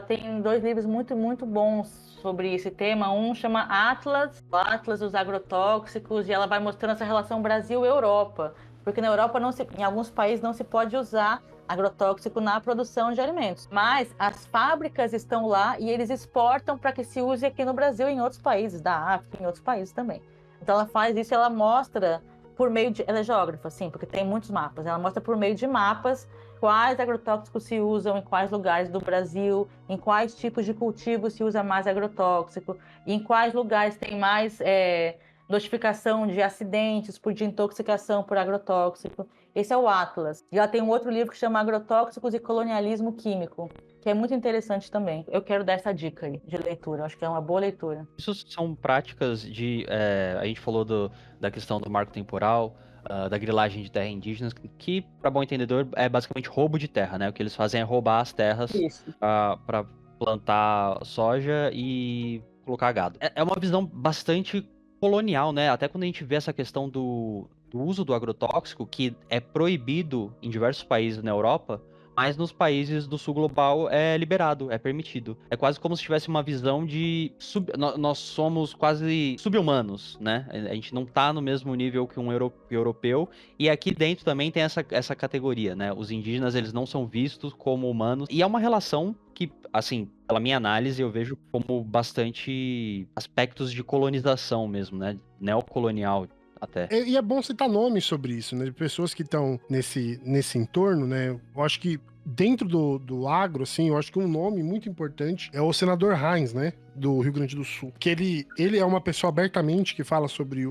Speaker 3: tem 2 livros muito, muito bons sobre esse tema. Um chama Atlas, o Atlas dos Agrotóxicos, e ela vai mostrando essa relação Brasil-Europa. Porque na Europa, em alguns países, não se pode usar agrotóxico na produção de alimentos. Mas as fábricas estão lá e eles exportam para que se use aqui no Brasil e em outros países, da África, em outros países também. Então ela faz isso, ela mostra por meio de... Ela é geógrafa, sim, porque tem muitos mapas. Ela mostra por meio de mapas quais agrotóxicos se usam em quais lugares do Brasil, em quais tipos de cultivo se usa mais agrotóxico, em quais lugares tem mais... notificação de acidentes de intoxicação por agrotóxico. Esse é o Atlas. E ela tem um outro livro que chama Agrotóxicos e Colonialismo Químico, que é muito interessante também. Eu quero dar essa dica aí de leitura, acho que é uma boa leitura.
Speaker 2: Isso são práticas de... a gente falou da questão do marco temporal, da grilagem de terra indígenas, que, para bom entendedor, é basicamente roubo de terra, né? O que eles fazem é roubar as terras para plantar soja e colocar gado. É uma visão bastante colonial, né? Até quando a gente vê essa questão do uso do agrotóxico, que é proibido em diversos países na Europa, mas nos países do sul global é liberado, é permitido. É quase como se tivesse uma visão de... Nós somos quase sub-humanos, né? A gente não tá no mesmo nível que um europeu. E aqui dentro também tem essa categoria, né? Os indígenas, eles não são vistos como humanos. E é uma relação que, assim, pela minha análise, eu vejo como bastante aspectos de colonização mesmo, né? Neocolonial. Até.
Speaker 1: E é bom citar nomes sobre isso, né? De pessoas que estão nesse entorno, né? Eu acho que dentro do agro, assim, eu acho que um nome muito importante é o senador Heinz, né? Do Rio Grande do Sul. Que ele é uma pessoa abertamente que fala sobre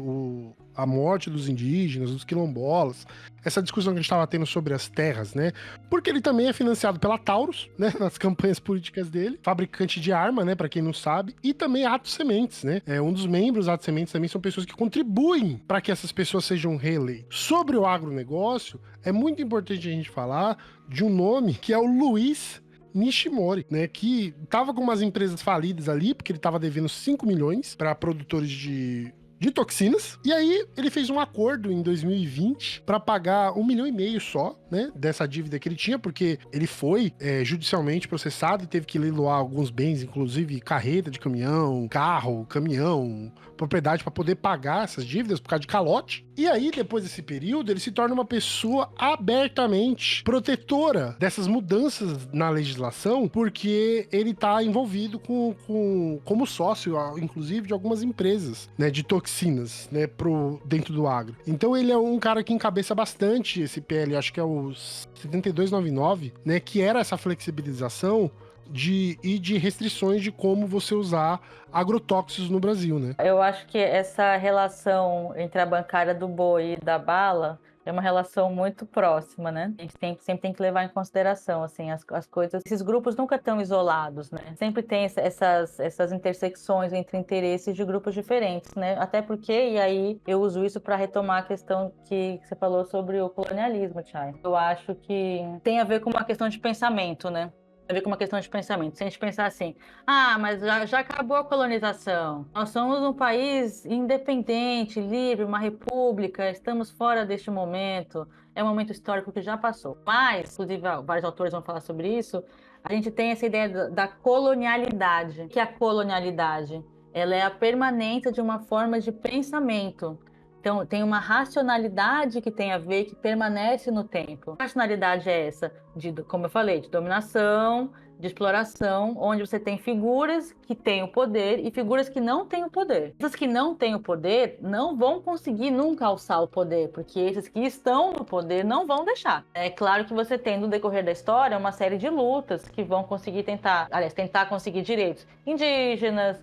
Speaker 1: a morte dos indígenas, dos quilombolas, essa discussão que a gente estava tendo sobre as terras, né? Porque ele também é financiado pela Taurus, né? Nas campanhas políticas dele, fabricante de arma, né? Pra quem não sabe, e também Atos Sementes, né? Um dos membros da Atos Sementes também são pessoas que contribuem para que essas pessoas sejam reeleitas. Sobre o agronegócio, é muito importante a gente falar de um nome que é o Luiz Nishimori, né, que tava com umas empresas falidas ali, porque ele tava devendo 5 milhões para produtores de de toxinas. E aí ele fez um acordo em 2020 para pagar 1,5 milhão só, né, dessa dívida que ele tinha, porque ele foi judicialmente processado e teve que leiloar alguns bens, inclusive carreta de caminhão, carro, caminhão, propriedade, para poder pagar essas dívidas por causa de calote. E aí, depois desse período, ele se torna uma pessoa abertamente protetora dessas mudanças na legislação, porque ele tá envolvido como sócio, inclusive, de algumas empresas, né, de toxinas, né, dentro do agro. Então ele é um cara que encabeça bastante esse PL, acho que é o 7299, né, que era essa flexibilização de restrições de como você usar agrotóxicos no Brasil, né?
Speaker 3: Eu acho que essa relação entre a bancária do boi e da bala é uma relação muito próxima, né? A gente sempre tem que levar em consideração, assim, as coisas. Esses grupos nunca estão isolados, né? Sempre tem essas intersecções entre interesses de grupos diferentes, né? Até porque, e aí eu uso isso para retomar a questão que você falou sobre o colonialismo, Chay. Eu acho que tem a ver com uma questão de pensamento, né? A ver com uma questão de pensamento. Se a gente pensar assim, mas já acabou a colonização, nós somos um país independente, livre, uma república, estamos fora deste momento, é um momento histórico que já passou. Mas, inclusive, vários autores vão falar sobre isso, a gente tem essa ideia da colonialidade. O que é a colonialidade? Ela é a permanência de uma forma de pensamento. Então, tem uma racionalidade que tem a ver, que permanece no tempo. A racionalidade é essa, como eu falei, de dominação, de exploração, onde você tem figuras que têm o poder e figuras que não têm o poder. Essas que não têm o poder não vão conseguir nunca alçar o poder, porque esses que estão no poder não vão deixar. É claro que você tem, no decorrer da história, uma série de lutas que vão conseguir tentar conseguir direitos indígenas,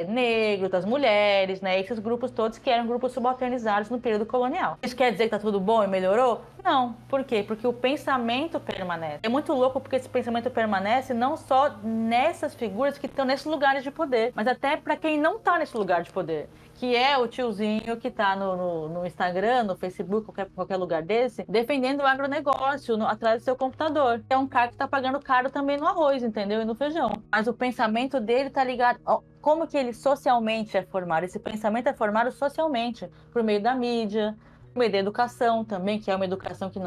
Speaker 3: negros, das mulheres, né? Esses grupos todos que eram grupos subalternizados no período colonial. Isso quer dizer que tá tudo bom e melhorou? Não. Por quê? Porque o pensamento permanece. É muito louco porque esse pensamento permanece não só nessas figuras que estão nesses lugares de poder, mas até para quem não tá nesse lugar de poder, que é o tiozinho que tá no Instagram, no Facebook, qualquer lugar desse, defendendo o agronegócio atrás do seu computador. É um cara que tá pagando caro também no arroz, entendeu? E no feijão. Mas o pensamento dele tá ligado... Como que ele socialmente é formado? Esse pensamento é formado socialmente, por meio da mídia, por meio da educação também, que é uma educação que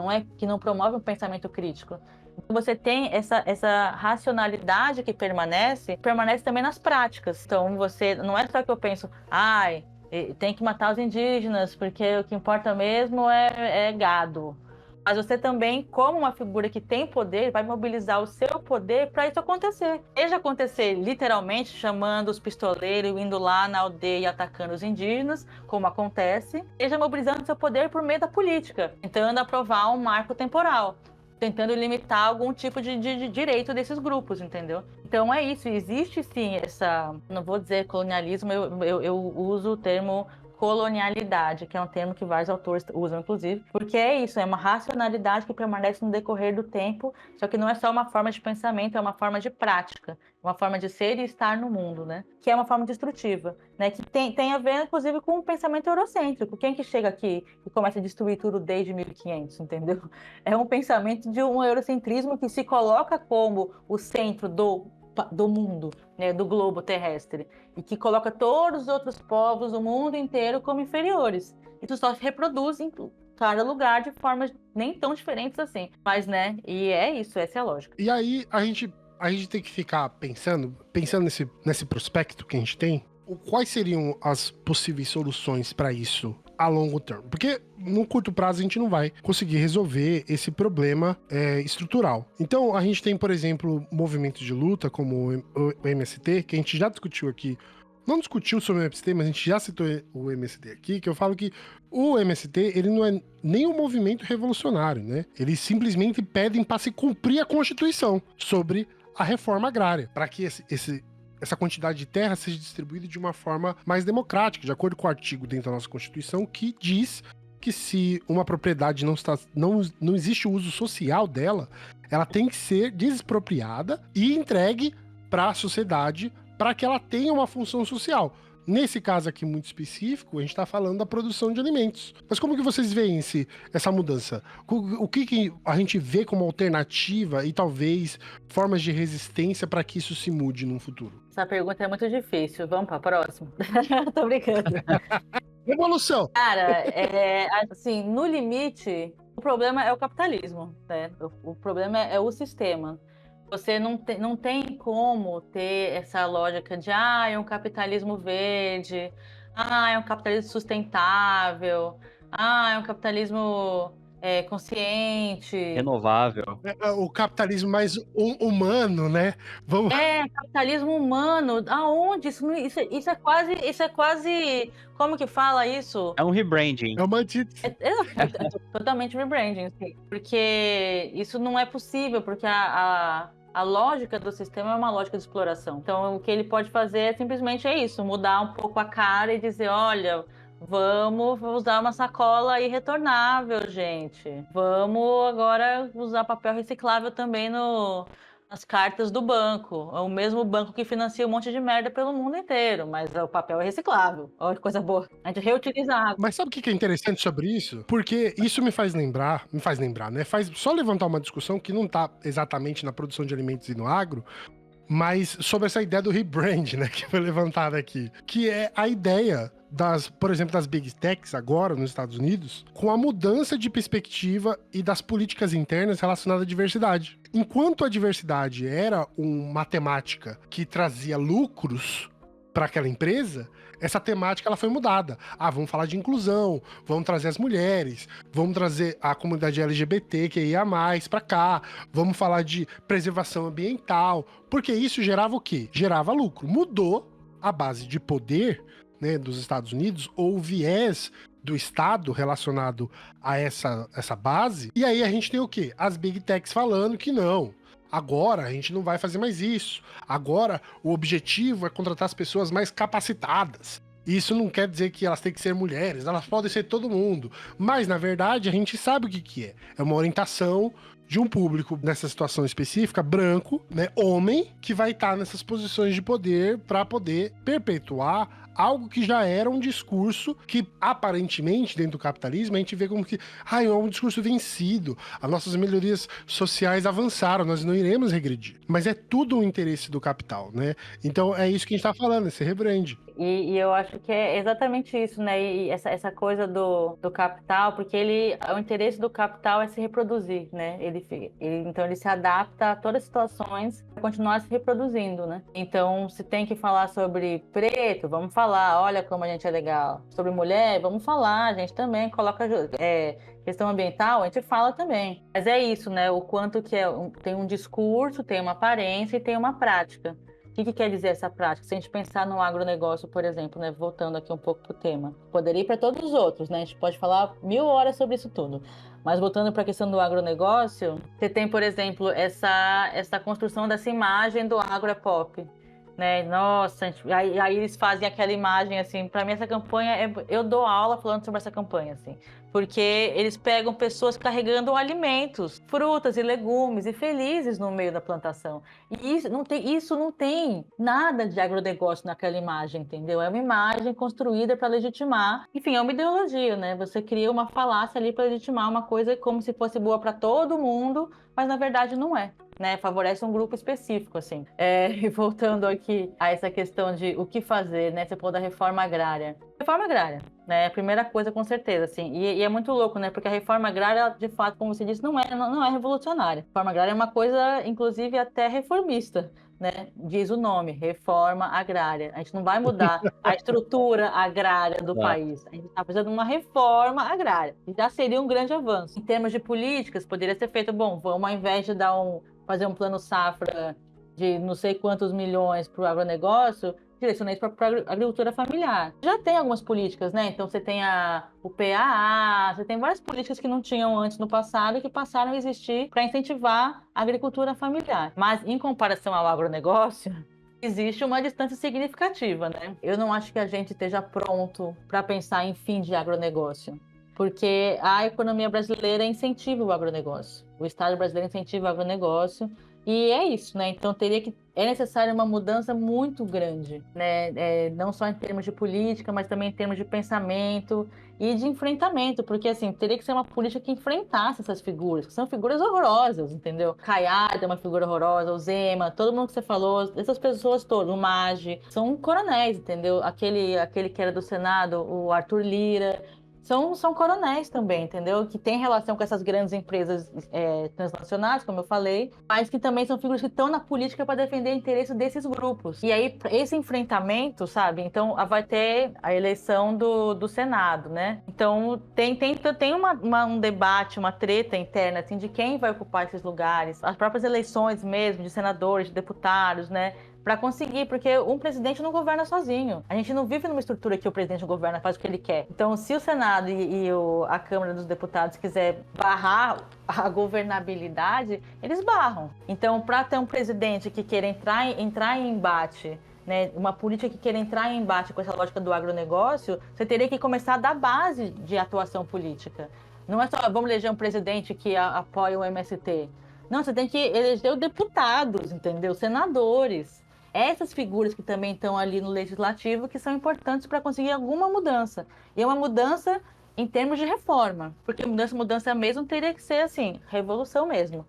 Speaker 3: não promove um pensamento crítico. Então você tem essa racionalidade que permanece também nas práticas. Então não é só que eu penso, tem que matar os indígenas, porque o que importa mesmo é gado. Mas você também, como uma figura que tem poder, vai mobilizar o seu poder para isso acontecer. Seja acontecer literalmente chamando os pistoleiros, indo lá na aldeia e atacando os indígenas, como acontece, seja mobilizando o seu poder por meio da política, tentando aprovar um marco temporal, tentando limitar algum tipo de direito desses grupos, entendeu? Então é isso, existe sim não vou dizer colonialismo, eu uso o termo colonialidade, que é um termo que vários autores usam, inclusive, porque é isso, é uma racionalidade que permanece no decorrer do tempo, só que não é só uma forma de pensamento, é uma forma de prática, uma forma de ser e estar no mundo, né? Que é uma forma destrutiva, né? Que tem a ver, inclusive, com o pensamento eurocêntrico. Quem que chega aqui e começa a destruir tudo desde 1500, entendeu? É um pensamento de um eurocentrismo que se coloca como o centro do mundo, né, do globo terrestre, e que coloca todos os outros povos do mundo inteiro como inferiores. Isso só se reproduz em cada lugar de formas nem tão diferentes assim. Mas, né, e é isso, essa é a lógica.
Speaker 1: E aí a gente tem que ficar pensando nesse prospecto que a gente tem, quais seriam as possíveis soluções para isso a longo termo? Porque no curto prazo a gente não vai conseguir resolver esse problema estrutural. Então a gente tem, por exemplo, movimentos de luta como o MST, que a gente já discutiu aqui. Não discutiu sobre o MST, mas a gente já citou o MST aqui, que eu falo que o MST, ele não é nem um movimento revolucionário, né? Eles simplesmente pedem para se cumprir a Constituição sobre a reforma agrária, para que essa quantidade de terra seja distribuída de uma forma mais democrática, de acordo com o artigo dentro da nossa Constituição, que diz que se uma propriedade não existe o uso social dela, ela tem que ser desexpropriada e entregue para a sociedade para que ela tenha uma função social. Nesse caso aqui muito específico, a gente está falando da produção de alimentos. Mas como que vocês veem essa mudança? O que a gente vê como alternativa e talvez formas de resistência para que isso se mude no futuro?
Speaker 3: Essa pergunta é muito difícil. Vamos para a próxima? Tô brincando.
Speaker 1: Revolução!
Speaker 3: Cara, assim, no limite, o problema é o capitalismo, né? O problema é o sistema. Você não tem como ter essa lógica de é um capitalismo verde, é um capitalismo sustentável, é um capitalismo consciente.
Speaker 2: Renovável.
Speaker 1: O capitalismo mais humano, né? Vamos...
Speaker 3: Capitalismo humano. Aonde? Isso é quase. Como que fala isso?
Speaker 2: É um rebranding.
Speaker 1: É uma antítese.
Speaker 3: É totalmente rebranding, assim, porque isso não é possível, porque a lógica do sistema é uma lógica de exploração. Então, o que ele pode fazer é simplesmente isso, mudar um pouco a cara e dizer, olha, vamos usar uma sacola irretornável, gente. Vamos agora usar papel reciclável também nas cartas do banco. É o mesmo banco que financia um monte de merda pelo mundo inteiro, mas o papel é reciclável. Olha que coisa boa. A gente reutiliza a água.
Speaker 1: Mas sabe o que é interessante sobre isso? Porque isso me faz lembrar, né? Faz só levantar uma discussão que não tá exatamente na produção de alimentos e no agro, mas sobre essa ideia do rebrand, né, que foi levantada aqui, que é a ideia por exemplo, das Big Techs agora nos Estados Unidos, com a mudança de perspectiva e das políticas internas relacionadas à diversidade. Enquanto a diversidade era uma temática que trazia lucros para aquela empresa, essa temática ela foi mudada. Vamos falar de inclusão, vamos trazer as mulheres, vamos trazer a comunidade LGBT que ia mais para cá, vamos falar de preservação ambiental, porque isso gerava o quê? Gerava lucro. Mudou a base de poder, né, dos Estados Unidos, ou o viés do Estado relacionado a essa base. E aí a gente tem o quê? As Big Techs falando que não. Agora a gente não vai fazer mais isso. Agora o objetivo é contratar as pessoas mais capacitadas. Isso não quer dizer que elas têm que ser mulheres, elas podem ser todo mundo. Mas, na verdade, a gente sabe o que é. É uma orientação de um público, nessa situação específica, branco, né, homem, que vai estar nessas posições de poder para poder perpetuar algo que já era um discurso que, aparentemente, dentro do capitalismo, a gente vê como que é um discurso vencido, as nossas melhorias sociais avançaram, nós não iremos regredir. Mas é tudo o interesse do capital, né? Então é isso que a gente tá falando, esse rebrand.
Speaker 3: E eu acho que é exatamente isso, né? E essa coisa do capital, porque o interesse do capital é se reproduzir, né? Então ele se adapta a todas as situações para continuar se reproduzindo, né? Então, se tem que falar sobre preto, vamos falar, olha como a gente é legal. Sobre mulher, vamos falar, a gente também coloca questão ambiental, a gente fala também. Mas é isso, né? O quanto que tem um discurso, tem uma aparência e tem uma prática. O que quer dizer essa prática? Se a gente pensar no agronegócio, por exemplo, né, voltando aqui um pouco para o tema, poderia ir para todos os outros, né? A gente pode falar 1000 horas sobre isso tudo. Mas voltando para a questão do agronegócio, você tem, por exemplo, essa construção dessa imagem do agro é pop. Né? Nossa, aí eles fazem aquela imagem, assim, para mim essa campanha, eu dou aula falando sobre essa campanha, assim, porque eles pegam pessoas carregando alimentos, frutas e legumes e felizes no meio da plantação. E isso não tem nada de agronegócio naquela imagem, entendeu? É uma imagem construída para legitimar, enfim, é uma ideologia, né? Você cria uma falácia ali para legitimar uma coisa como se fosse boa para todo mundo, mas na verdade não é. Né, favorece um grupo específico, assim. E voltando aqui a essa questão de o que fazer, né? Você falou da reforma agrária. Reforma agrária, né? A primeira coisa, com certeza, assim. E é muito louco, né? Porque a reforma agrária, de fato, como você disse, não é revolucionária. A reforma agrária é uma coisa, inclusive, até reformista, né? Diz o nome, reforma agrária. A gente não vai mudar a estrutura agrária do país. A gente está precisando de uma reforma agrária. E já seria um grande avanço. Em termos de políticas, poderia ser feito, vamos, ao invés de fazer um plano safra de não sei quantos milhões para o agronegócio, direcionar isso para a agricultura familiar. Já tem algumas políticas, né? Então você tem o PAA, você tem várias políticas que não tinham antes no passado e que passaram a existir para incentivar a agricultura familiar. Mas em comparação ao agronegócio, existe uma distância significativa, né? Eu não acho que a gente esteja pronto para pensar em fim de agronegócio. Porque a economia brasileira incentiva o agronegócio. O Estado brasileiro incentiva o agronegócio E é isso, né? Então é necessária uma mudança muito grande, né? Não só em termos de política, mas também em termos de pensamento e de enfrentamento, porque assim, teria que ser uma política que enfrentasse essas figuras, que são figuras horrorosas, entendeu? Caiado é uma figura horrorosa, o Zema, todo mundo que você falou, essas pessoas todas, o Maggi, são coronéis, entendeu? Aquele que era do Senado, o Arthur Lira. São coronéis também, entendeu? Que tem relação com essas grandes empresas transnacionais, como eu falei, mas que também são figuras que estão na política para defender o interesse desses grupos. E aí, esse enfrentamento, sabe? Então, vai ter a eleição do Senado, né? Então, tem um debate, uma treta interna, assim, de quem vai ocupar esses lugares. As próprias eleições mesmo, de senadores, de deputados, né? Para conseguir, porque um presidente não governa sozinho. A gente não vive numa estrutura que o presidente governa, faz o que ele quer. Então, se o Senado e a Câmara dos Deputados quiser barrar a governabilidade, eles barram. Então, para ter um presidente que queira entrar em embate, né, uma política que queira entrar em embate com essa lógica do agronegócio, você teria que começar da base de atuação política. Não é só, vamos eleger um presidente que apoia o MST. Não, você tem que eleger os deputados, entendeu? Senadores. Essas figuras que também estão ali no legislativo que são importantes para conseguir alguma mudança. E é uma mudança em termos de reforma, porque mudança mesmo teria que ser assim, revolução mesmo.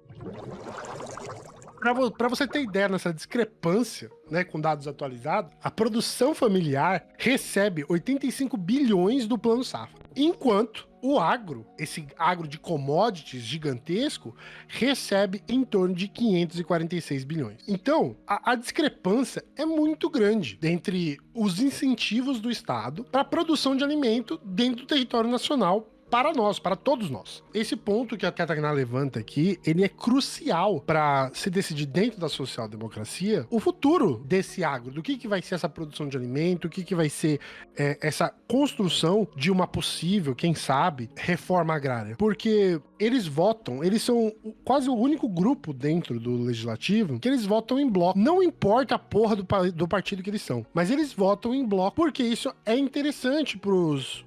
Speaker 1: Para você ter ideia nessa discrepância, né, com dados atualizados, a produção familiar recebe 85 bilhões do Plano Safra, enquanto o agro, esse agro de commodities gigantesco, recebe em torno de 546 bilhões. Então, a discrepância é muito grande entre os incentivos do Estado para a produção de alimento dentro do território nacional para nós, para todos nós. Esse ponto que a Catarina levanta aqui, ele é crucial para se decidir dentro da social-democracia o futuro desse agro, do que vai ser essa produção de alimento, o que vai ser essa construção de uma possível, quem sabe, reforma agrária. Porque eles votam, eles são quase o único grupo dentro do legislativo que eles votam em bloco. Não importa a porra do partido que eles são, mas eles votam em bloco porque isso é interessante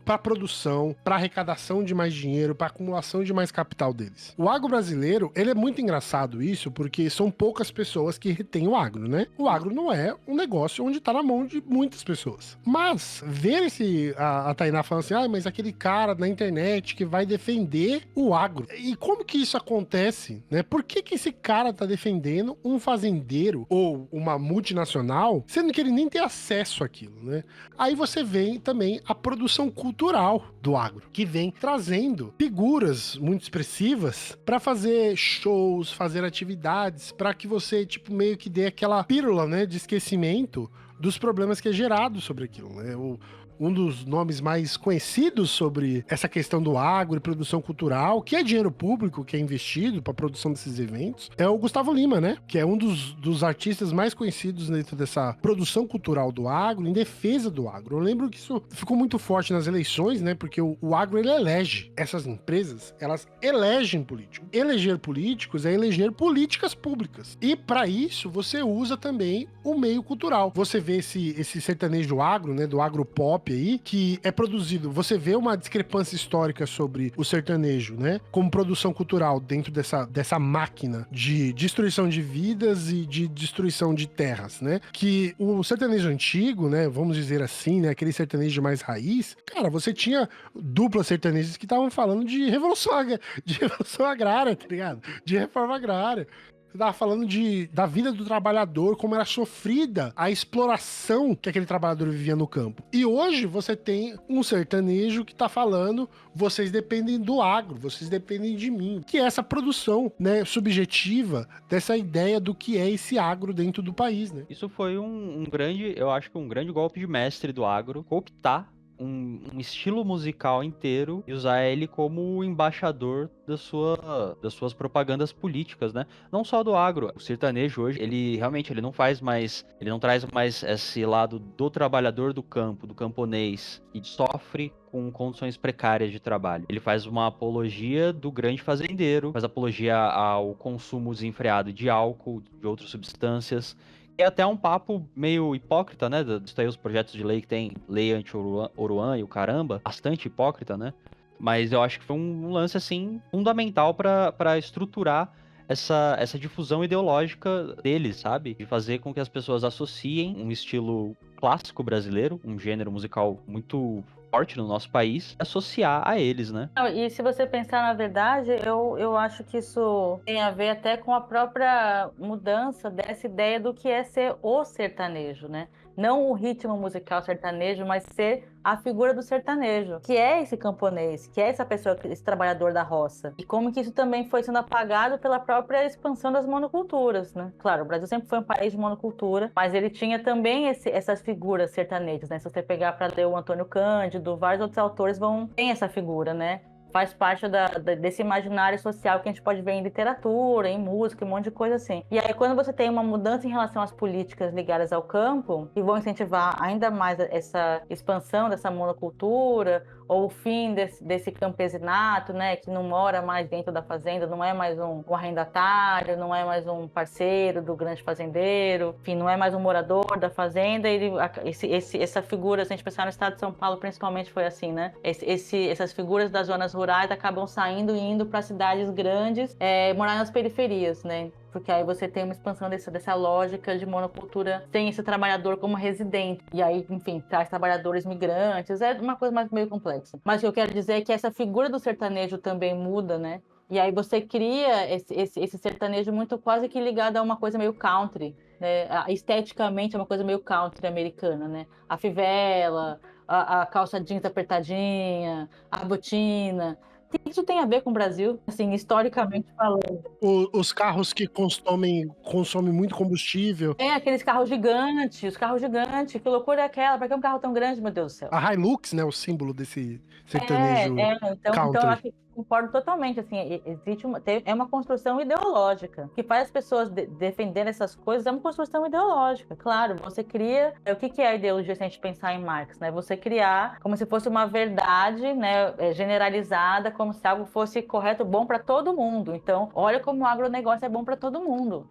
Speaker 1: para a produção, para arrecadação de mais dinheiro, para acumulação de mais capital deles. O agro brasileiro, ele é muito engraçado isso, porque são poucas pessoas que retêm o agro, né? O agro não é um negócio onde tá na mão de muitas pessoas. Mas ver a Tainá falando assim, mas aquele cara na internet que vai defender o agro. E como que isso acontece, né? Por que esse cara tá defendendo um fazendeiro ou uma multinacional, sendo que ele nem tem acesso àquilo, né? Aí você vê também a produção cultural do agro, que vem trazendo figuras muito expressivas para fazer shows, fazer atividades, para que você, tipo, meio que dê aquela pílula, né, de esquecimento dos problemas que é gerado sobre aquilo, né? Um dos nomes mais conhecidos sobre essa questão do agro e produção cultural, que é dinheiro público que é investido para a produção desses eventos, é o Gustavo Lima, né? Que é um dos artistas mais conhecidos dentro dessa produção cultural do agro, em defesa do agro. Eu lembro que isso ficou muito forte nas eleições, né? Porque o agro, ele elege. Essas empresas, elas elegem políticos. Eleger políticos é eleger políticas públicas. E para isso, você usa também o meio cultural. Você vê esse sertanejo agro, né? Do agro pop aí, que é produzido, você vê uma discrepância histórica sobre o sertanejo, né? Como produção cultural dentro dessa máquina de destruição de vidas e de destruição de terras, né? Que o sertanejo antigo, né? Vamos dizer assim, né? Aquele sertanejo mais raiz, cara, você tinha duplas sertanejas que estavam falando de revolução agrária, tá ligado? De reforma agrária. Você tava falando da vida do trabalhador, como era sofrida a exploração que aquele trabalhador vivia no campo. E hoje você tem um sertanejo que tá falando, vocês dependem do agro, vocês dependem de mim. Que é essa produção, né, subjetiva dessa ideia do que é esse agro dentro do país, né?
Speaker 2: Isso foi eu acho que um grande golpe de mestre do agro, cooptar um estilo musical inteiro e usar ele como embaixador das suas propagandas políticas, né? Não só do agro. O sertanejo hoje, ele não traz mais esse lado do trabalhador do campo, do camponês, e sofre com condições precárias de trabalho. Ele faz uma apologia do grande fazendeiro, faz apologia ao consumo desenfreado de álcool, de outras substâncias. É até um papo meio hipócrita, né? Disso aí os projetos de lei que tem lei anti-Oruan e o caramba, bastante hipócrita, né? Mas eu acho que foi um lance, assim, fundamental para estruturar essa difusão ideológica deles, sabe? De fazer com que as pessoas associem um estilo clássico brasileiro, um gênero musical muito forte no nosso país, associar a eles, né?
Speaker 3: Não, e se você pensar na verdade, eu acho que isso tem a ver até com a própria mudança dessa ideia do que é ser o sertanejo, né? Não o ritmo musical sertanejo, mas ser a figura do sertanejo, que é esse camponês, que é essa pessoa, esse trabalhador da roça. E como que isso também foi sendo apagado pela própria expansão das monoculturas, né? Claro, o Brasil sempre foi um país de monocultura, mas ele tinha também essas figuras sertanejas, né? Se você pegar para ler o Antônio Cândido, vários outros autores têm essa figura, né? Faz parte desse imaginário social que a gente pode ver em literatura, em música, um monte de coisa assim. E aí, quando você tem uma mudança em relação às políticas ligadas ao campo, que vão incentivar ainda mais essa expansão dessa monocultura, ou o fim desse campesinato, né, que não mora mais dentro da fazenda, não é mais um arrendatário, não é mais um parceiro do grande fazendeiro, enfim, não é mais um morador da fazenda. Essa figura, se a gente pensar no estado de São Paulo, principalmente foi assim, né? Essas figuras das zonas rurais acabam saindo e indo para cidades grandes, morar nas periferias, né? Porque aí você tem uma expansão dessa lógica de monocultura sem esse trabalhador como residente. E aí, enfim, traz trabalhadores migrantes, é uma coisa meio complexa. Mas o que eu quero dizer é que essa figura do sertanejo também muda, né? E aí você cria esse sertanejo muito quase que ligado a uma coisa meio country, né? Esteticamente é uma coisa meio country americana, né? A fivela, a calça jeans apertadinha, a botina. Isso tem a ver com o Brasil, assim, historicamente falando.
Speaker 1: Os carros que consomem muito combustível.
Speaker 3: Aqueles carros gigantes, os carros gigantes. Que loucura é aquela? Pra que um carro tão grande, meu Deus do céu?
Speaker 1: A Hilux, né? O símbolo desse sertanejo
Speaker 3: então eu
Speaker 1: country.
Speaker 3: acho que concordo totalmente, assim, existe uma construção ideológica, que faz as pessoas defenderem essas coisas, é uma construção ideológica, claro, você cria, o que é a ideologia se a gente pensar em Marx, né, você criar como se fosse uma verdade, né, generalizada, como se algo fosse correto, bom para todo mundo. Então, olha como o agronegócio é bom para todo mundo,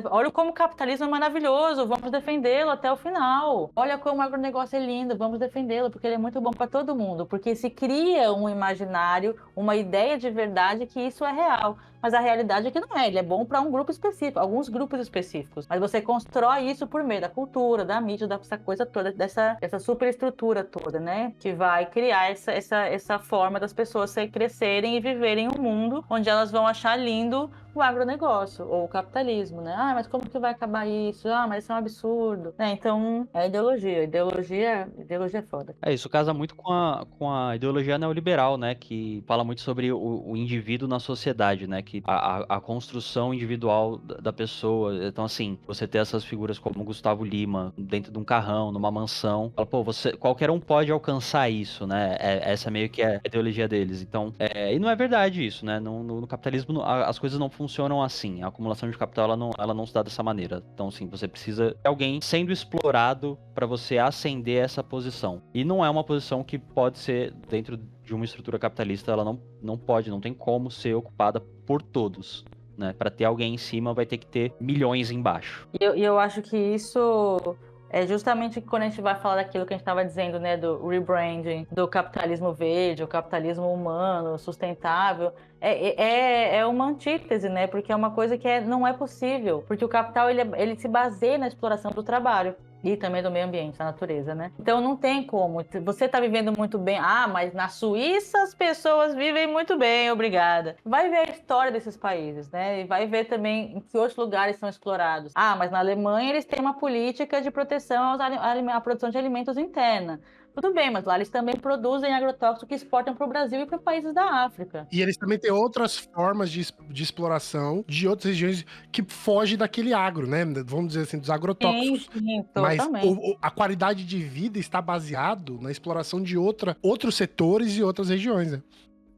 Speaker 3: olha como o capitalismo é maravilhoso, vamos defendê-lo até o final, olha como o agronegócio é lindo, vamos defendê-lo, porque ele é muito bom para todo mundo, porque se cria um imaginário, uma ideia de verdade que isso é real, mas a realidade é que não é, ele é bom para um grupo específico, alguns grupos específicos, mas você constrói isso por meio da cultura, da mídia, dessa coisa toda, dessa superestrutura toda, né, que vai criar essa forma das pessoas crescerem e viverem um mundo onde elas vão achar lindo o agronegócio ou o capitalismo, né? Mas como que vai acabar isso? Mas isso é um absurdo, né? Então, é ideologia é foda.
Speaker 2: Isso casa muito com a ideologia neoliberal, né? Que fala muito sobre o indivíduo na sociedade, né? Que a construção individual da pessoa. Então, assim, você ter essas figuras como Gustavo Lima dentro de um carrão, numa mansão, fala, pô, qualquer um pode alcançar isso, né? Essa meio que é a ideologia deles. Então, e não é verdade isso, né? No capitalismo, as coisas não funcionam assim. A acumulação de capital, ela não se dá dessa maneira. Então, assim, você precisa de alguém sendo explorado para você ascender essa posição. E não é uma posição que pode ser, dentro de uma estrutura capitalista, ela não tem como ser ocupada por todos, né? Para ter alguém em cima, vai ter que ter milhões embaixo.
Speaker 3: E eu acho que isso é justamente quando a gente vai falar daquilo que a gente estava dizendo, né, do rebranding, do capitalismo verde, o capitalismo humano, sustentável, é uma antítese, né, porque é uma coisa que não é possível, porque o capital ele se baseia na exploração do trabalho. E também do meio ambiente, da natureza, né? Então não tem como. Você tá vivendo muito bem. Mas na Suíça as pessoas vivem muito bem, obrigada. Vai ver a história desses países, né? E vai ver também em que outros lugares são explorados. Mas na Alemanha eles têm uma política de proteção à produção de alimentos interna. Tudo bem, mas lá eles também produzem agrotóxicos que exportam para o Brasil e para países da África.
Speaker 1: E eles também têm outras formas de exploração de outras regiões que fogem daquele agro, né? Vamos dizer assim, dos agrotóxicos.
Speaker 3: Sim,
Speaker 1: mas
Speaker 3: totalmente.
Speaker 1: a qualidade de vida está baseado na exploração de outros setores e outras regiões, né?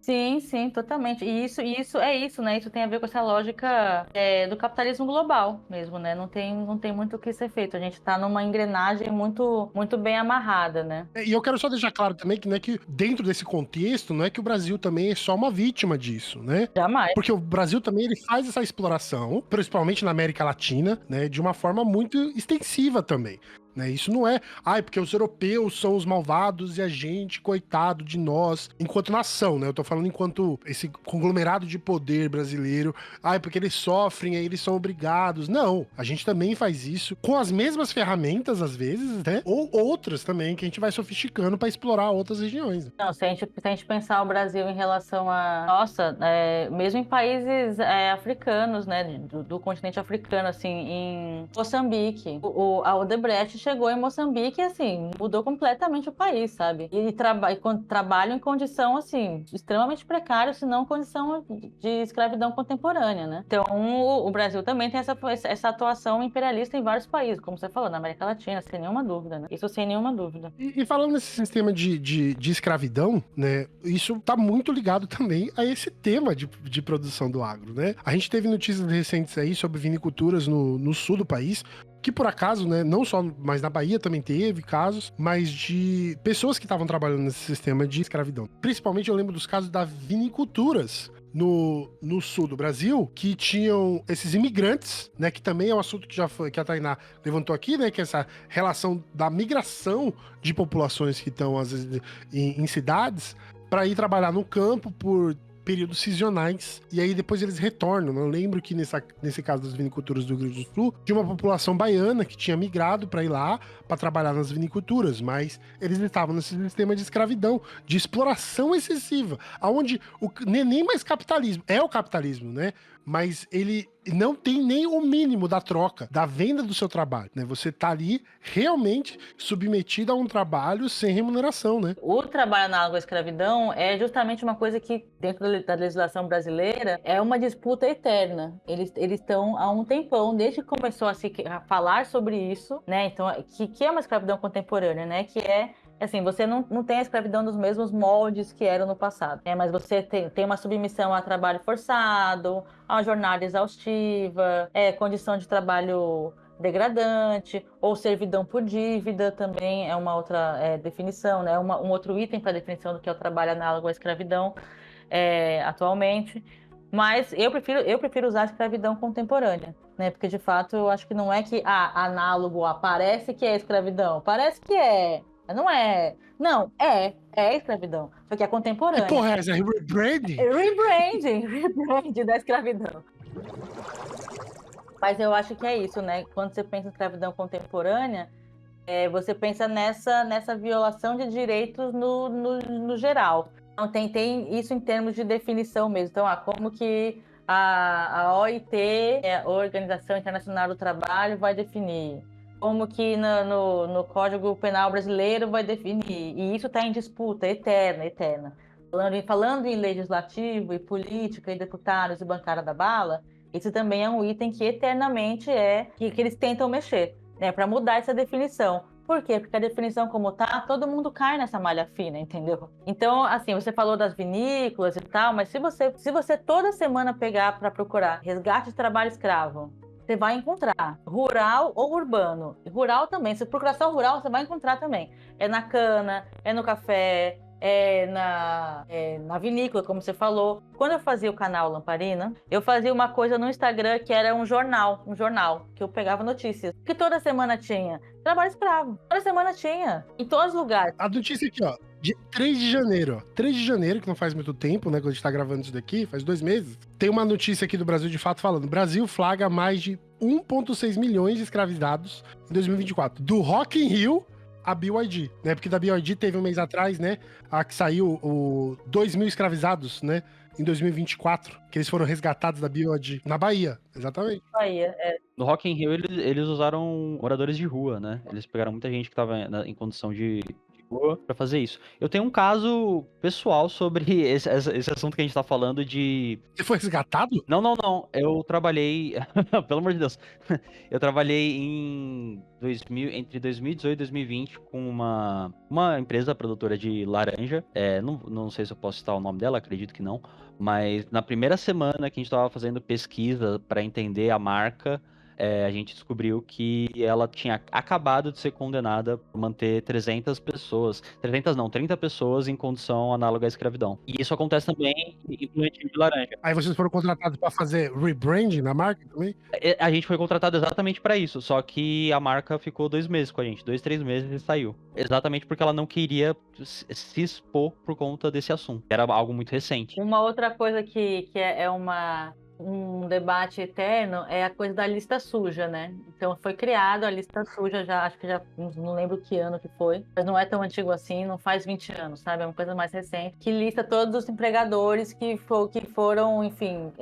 Speaker 3: Sim, totalmente. E isso é isso, né? Isso tem a ver com essa lógica do capitalismo global mesmo, né? Não tem muito o que ser feito. A gente está numa engrenagem muito, muito bem amarrada, né?
Speaker 1: E eu quero só deixar claro também que não é que dentro desse contexto, não é que o Brasil também é só uma vítima disso, né?
Speaker 3: Jamais.
Speaker 1: Porque o Brasil também ele faz essa exploração, principalmente na América Latina, né? De uma forma muito extensiva também. né? Isso não é, porque os europeus são os malvados e a gente, coitado de nós, enquanto nação, né? Eu tô falando enquanto esse conglomerado de poder brasileiro, porque eles sofrem, aí eles são obrigados. Não, a gente também faz isso com as mesmas ferramentas, às vezes, né? Ou outras também, que a gente vai sofisticando pra explorar outras regiões.
Speaker 3: Não, se a gente pensar o Brasil em relação a... Nossa, mesmo em países africanos, né? Do continente africano, assim, em Moçambique. A Odebrecht chegou em Moçambique e, assim, mudou completamente o país, sabe? E trabalham em condição, assim, extremamente precária, se não condição de escravidão contemporânea, né? Então, o Brasil também tem essa atuação imperialista em vários países, como você falou, na América Latina, sem nenhuma dúvida, né? Isso sem nenhuma dúvida.
Speaker 1: E falando nesse sistema de escravidão, né? Isso tá muito ligado também a esse tema de produção do agro, né? A gente teve notícias recentes aí sobre viniculturas no sul do país, que por acaso, né, não só, mas na Bahia também teve casos, mas de pessoas que estavam trabalhando nesse sistema de escravidão. Principalmente eu lembro dos casos das viniculturas no sul do Brasil, que tinham esses imigrantes, né, que também é um assunto que já foi, que a Tainá levantou aqui, né, que é essa relação da migração de populações que estão, às vezes, em cidades, para ir trabalhar no campo por períodos sazonais, e aí depois eles retornam. Eu lembro que nesse caso das viniculturas do Rio Grande do Sul, tinha uma população baiana que tinha migrado para ir lá para trabalhar nas viniculturas, mas eles estavam nesse sistema de escravidão, de exploração excessiva, aonde nem mais capitalismo, é o capitalismo, né? Mas ele não tem nem o mínimo da troca, da venda do seu trabalho, né? Você tá ali realmente submetido a um trabalho sem remuneração, né?
Speaker 3: O trabalho análogo à escravidão é justamente uma coisa que, dentro da legislação brasileira, é uma disputa eterna. Eles estão há um tempão, desde que começou a falar sobre isso, né? Então, que é uma escravidão contemporânea, né? Que é assim, você não tem a escravidão dos mesmos moldes que eram no passado, né? Mas você tem uma submissão a trabalho forçado, a uma jornada exaustiva, condição de trabalho degradante, ou servidão por dívida também é uma outra definição, né? Um outro item para a definição do que é o trabalho análogo à escravidão atualmente. Mas eu prefiro usar a escravidão contemporânea, né? Porque, de fato, eu acho que não é que análogo parece que é escravidão. Parece que é. Não é. Não, é escravidão. Só que é contemporânea.
Speaker 1: Que porra é essa? Rebranding?
Speaker 3: Rebranding da escravidão. Mas eu acho que é isso, né? Quando você pensa em escravidão contemporânea, você pensa nessa violação de direitos no geral. Então, tem isso em termos de definição mesmo. Então, como que a OIT, a Organização Internacional do Trabalho, vai definir? Como que no Código Penal brasileiro vai definir? E isso está em disputa eterna. Falando em legislativo e política e deputados e bancada da bala, esse também é um item que eternamente que eles tentam mexer, né, para mudar essa definição. Por quê? Porque a definição como tá, todo mundo cai nessa malha fina, entendeu? Então, assim, você falou das vinícolas e tal, mas se você toda semana pegar para procurar resgate de trabalho escravo, você vai encontrar rural ou urbano. Rural também, se procurar só rural, você vai encontrar também. É na cana, é no café, na vinícola, como você falou. Quando eu fazia o canal Lamparina, eu fazia uma coisa no Instagram que era um jornal, que eu pegava notícias. Que toda semana tinha trabalho escravo. Toda semana tinha, em todos os lugares.
Speaker 1: A notícia aqui, ó, de 3 de janeiro. 3 de janeiro, que não faz muito tempo, né, quando a gente tá gravando isso daqui, faz 2 meses. Tem uma notícia aqui do Brasil de Fato falando: Brasil flagra mais de 1,6 milhões de escravizados em 2024. Do Rock in Rio a BYD, né? Porque da BYD teve um mês atrás, né? Que saiu 2 mil escravizados, né? Em 2024, que eles foram resgatados da BYD. Na Bahia, exatamente.
Speaker 3: Bahia,
Speaker 2: No Rock in Rio, eles usaram moradores de rua, né? Eles pegaram muita gente que tava em condição de rua pra fazer isso. Eu tenho um caso pessoal sobre esse assunto que a gente tá falando de...
Speaker 1: Você foi resgatado?
Speaker 2: Não. Eu trabalhei... Pelo amor de Deus. Eu trabalhei entre 2018 e 2020 com uma empresa produtora de laranja. Não sei se eu posso citar o nome dela, acredito que não. Mas na primeira semana que a gente tava fazendo pesquisa para entender a marca, a gente descobriu que ela tinha acabado de ser condenada por manter 300 pessoas, 300 não, 30 pessoas em condição análoga à escravidão. E isso acontece também em Plantinho de Laranja.
Speaker 1: Aí vocês foram contratados pra fazer rebranding na marca também?
Speaker 2: A gente foi contratado exatamente pra isso, só que a marca ficou 2 meses com a gente, 2, 3 meses e saiu. Exatamente porque ela não queria se expor por conta desse assunto. Era algo muito recente.
Speaker 3: Uma outra coisa que é um debate eterno é a coisa da lista suja, né? Então foi criado a lista suja, já acho que já não lembro que ano que foi, mas não é tão antigo assim, não faz 20 anos, sabe? É uma coisa mais recente, que lista todos os empregadores que foram, enfim,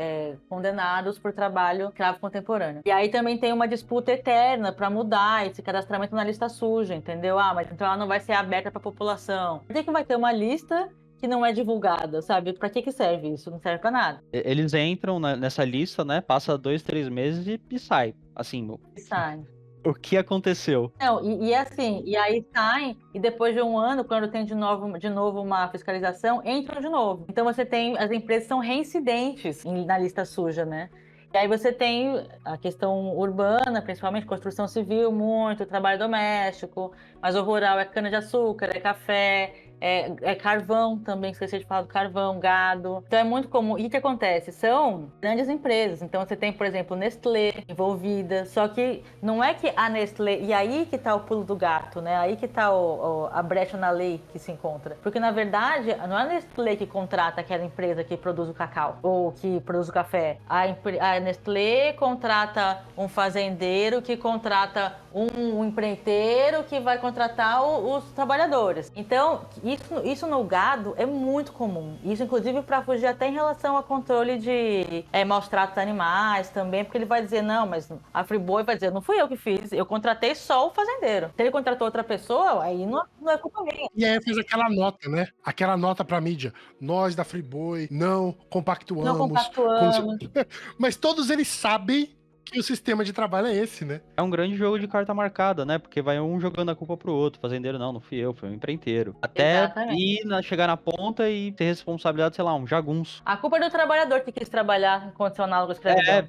Speaker 3: condenados por trabalho escravo contemporâneo. E aí também tem uma disputa eterna para mudar esse cadastramento na lista suja, entendeu? Ah, mas então ela não vai ser aberta para a população. Por que vai ter uma lista que não é divulgada, sabe? Pra que serve isso? Não serve pra nada.
Speaker 2: Eles entram nessa lista, né? Passa 2, 3 meses e sai. Assim,
Speaker 3: E sai.
Speaker 2: o que aconteceu?
Speaker 3: Não, e assim, e aí saem, e depois de um ano, quando tem de novo uma fiscalização, entram de novo. Então você tem, as empresas são reincidentes na lista suja, né? E aí você tem a questão urbana, principalmente construção civil, muito, trabalho doméstico, mas o rural é cana-de-açúcar, é café, é carvão também, esqueci de falar do carvão, gado. Então é muito comum. E o que acontece? São grandes empresas. Então você tem, por exemplo, Nestlé envolvida, só que não é que a Nestlé... E aí que tá o pulo do gato, né? Aí que tá a brecha na lei que se encontra. Porque, na verdade, não é a Nestlé que contrata aquela empresa que produz o cacau ou que produz o café. A Nestlé contrata um fazendeiro que contrata um empreiteiro que vai contratar os trabalhadores. Então, isso no gado é muito comum. Isso, inclusive, para fugir até em relação ao controle de maus tratos animais também, porque ele vai dizer, não, mas a Friboi vai dizer, não fui eu que fiz, eu contratei só o fazendeiro. Se ele contratou outra pessoa, aí não é culpa minha.
Speaker 1: E aí fez aquela nota, né? Aquela nota pra mídia. Nós da Friboi não compactuamos.
Speaker 3: Não compactuamos.
Speaker 1: Mas todos eles sabem que o sistema de trabalho é esse, né?
Speaker 2: É um grande jogo de carta marcada, né? Porque vai um jogando a culpa pro outro. Fazendeiro, não fui eu, foi um empreiteiro. Até chegar na ponta e ter responsabilidade, sei lá, um jagunço.
Speaker 3: A culpa é do trabalhador que quis trabalhar em condição análoga à escravidão.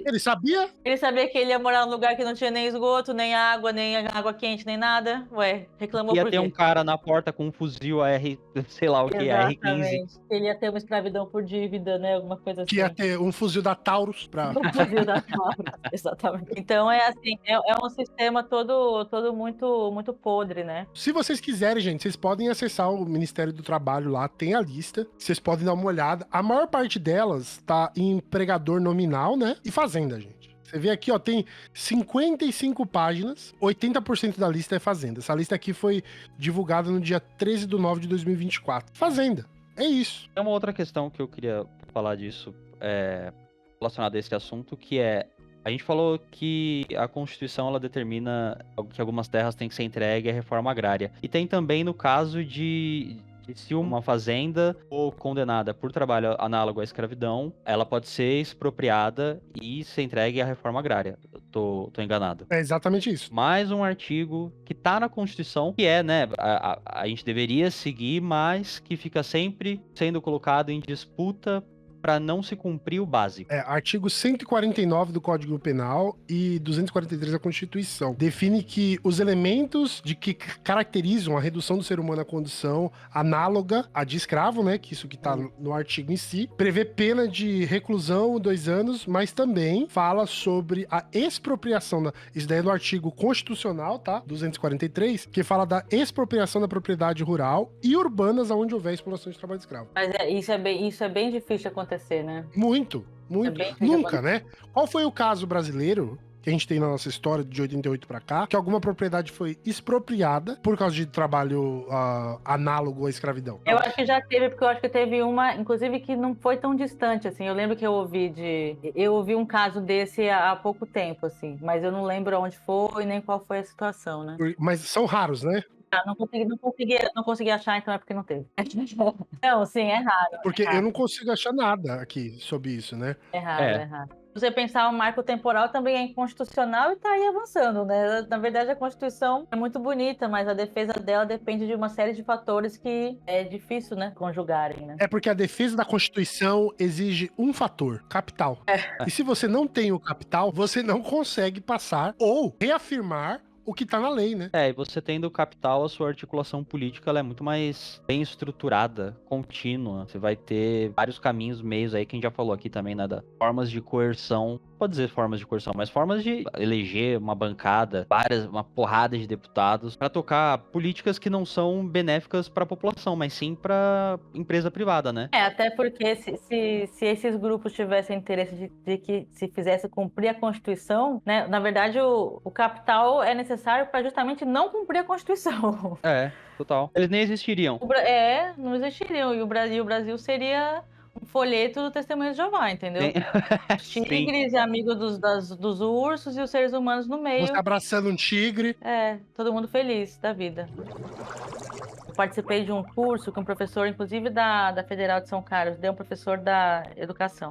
Speaker 1: Ele sabia?
Speaker 3: Ele sabia que ele ia morar num lugar que não tinha nem esgoto, nem água quente, nem nada. Ué, reclamou por quê?
Speaker 2: Ia ter um cara na porta com um fuzil sei lá o que,
Speaker 3: R15. Ele ia ter uma escravidão por dívida, né? Alguma coisa assim.
Speaker 1: Que ia ter um fuzil da Taurus pra...
Speaker 3: Um fuzil da Taurus, exatamente. Então é assim, é um sistema todo muito, muito podre, né?
Speaker 1: Se vocês quiserem, gente, vocês podem acessar o Ministério do Trabalho lá, tem a lista. Vocês podem dar uma olhada. A maior parte delas tá em empregador nominal, né? E fazenda, gente. Você vê aqui, ó, tem 55 páginas, 80% da lista é fazenda. Essa lista aqui foi divulgada no dia 13/9/2024. Fazenda, é isso.
Speaker 2: Tem uma outra questão que eu queria falar disso, relacionada a esse assunto, que a gente falou que a Constituição ela determina que algumas terras têm que ser entregues à reforma agrária. E tem também no caso de se uma fazenda for condenada por trabalho análogo à escravidão, ela pode ser expropriada e ser entregue à reforma agrária. Tô enganado.
Speaker 1: É exatamente isso.
Speaker 2: Mais um artigo que tá na Constituição, que né, a gente deveria seguir, mas que fica sempre sendo colocado em disputa para não se cumprir o básico.
Speaker 1: Artigo 149 do Código Penal e 243 da Constituição. Define que os elementos de que caracterizam a redução do ser humano à condição análoga à de escravo, né, que isso que tá no artigo em si, prevê pena de reclusão 2 anos, mas também fala sobre a expropriação, isso daí é no artigo constitucional, tá? 243, que fala da expropriação da propriedade rural e urbanas onde houver exploração de trabalho escravo.
Speaker 3: Mas isso é bem difícil de acontecer, né?
Speaker 1: Muito. Nunca, né? Qual foi o caso brasileiro que a gente tem na nossa história de 88 pra cá, que alguma propriedade foi expropriada por causa de trabalho análogo à escravidão?
Speaker 3: Eu acho que já teve, porque eu acho que teve uma, inclusive, que não foi tão distante, assim. Eu lembro que eu ouvi um caso desse há pouco tempo, assim, mas eu não lembro onde foi, nem qual foi a situação, né?
Speaker 1: Mas são raros, né?
Speaker 3: Não consegui achar, então é porque não teve. Não, sim, é raro.
Speaker 1: Porque eu não consigo achar nada aqui sobre isso, né?
Speaker 3: É raro. você pensar o marco temporal também é inconstitucional e tá aí avançando, né? Na verdade, a Constituição é muito bonita, mas a defesa dela depende de uma série de fatores que é difícil, né, conjugarem, né?
Speaker 1: É porque a defesa da Constituição exige um fator, capital. E se você não tem o capital, você não consegue passar ou reafirmar o que tá na lei, né?
Speaker 2: E você tendo o capital, a sua articulação política ela é muito mais bem estruturada, contínua. Você vai ter vários caminhos, meios aí, que a gente já falou aqui também, né? Formas de coerção, pode dizer formas de coerção, mas formas de eleger uma bancada, uma porrada de deputados, para tocar políticas que não são benéficas para a população, mas sim para empresa privada, né?
Speaker 3: Até porque se esses grupos tivessem interesse de que se fizesse cumprir a Constituição, né? Na verdade, o capital é necessário para justamente não cumprir a Constituição.
Speaker 2: Total. Eles nem existiriam.
Speaker 3: Não existiriam. E o Brasil seria um folheto do Testemunho de Jeová, entendeu? Os tigres, amigos dos ursos e os seres humanos no meio.
Speaker 1: Você abraçando um tigre.
Speaker 3: Todo mundo feliz da vida. Eu participei de um curso que um professor, inclusive da Federal de São Carlos, deu um professor da educação,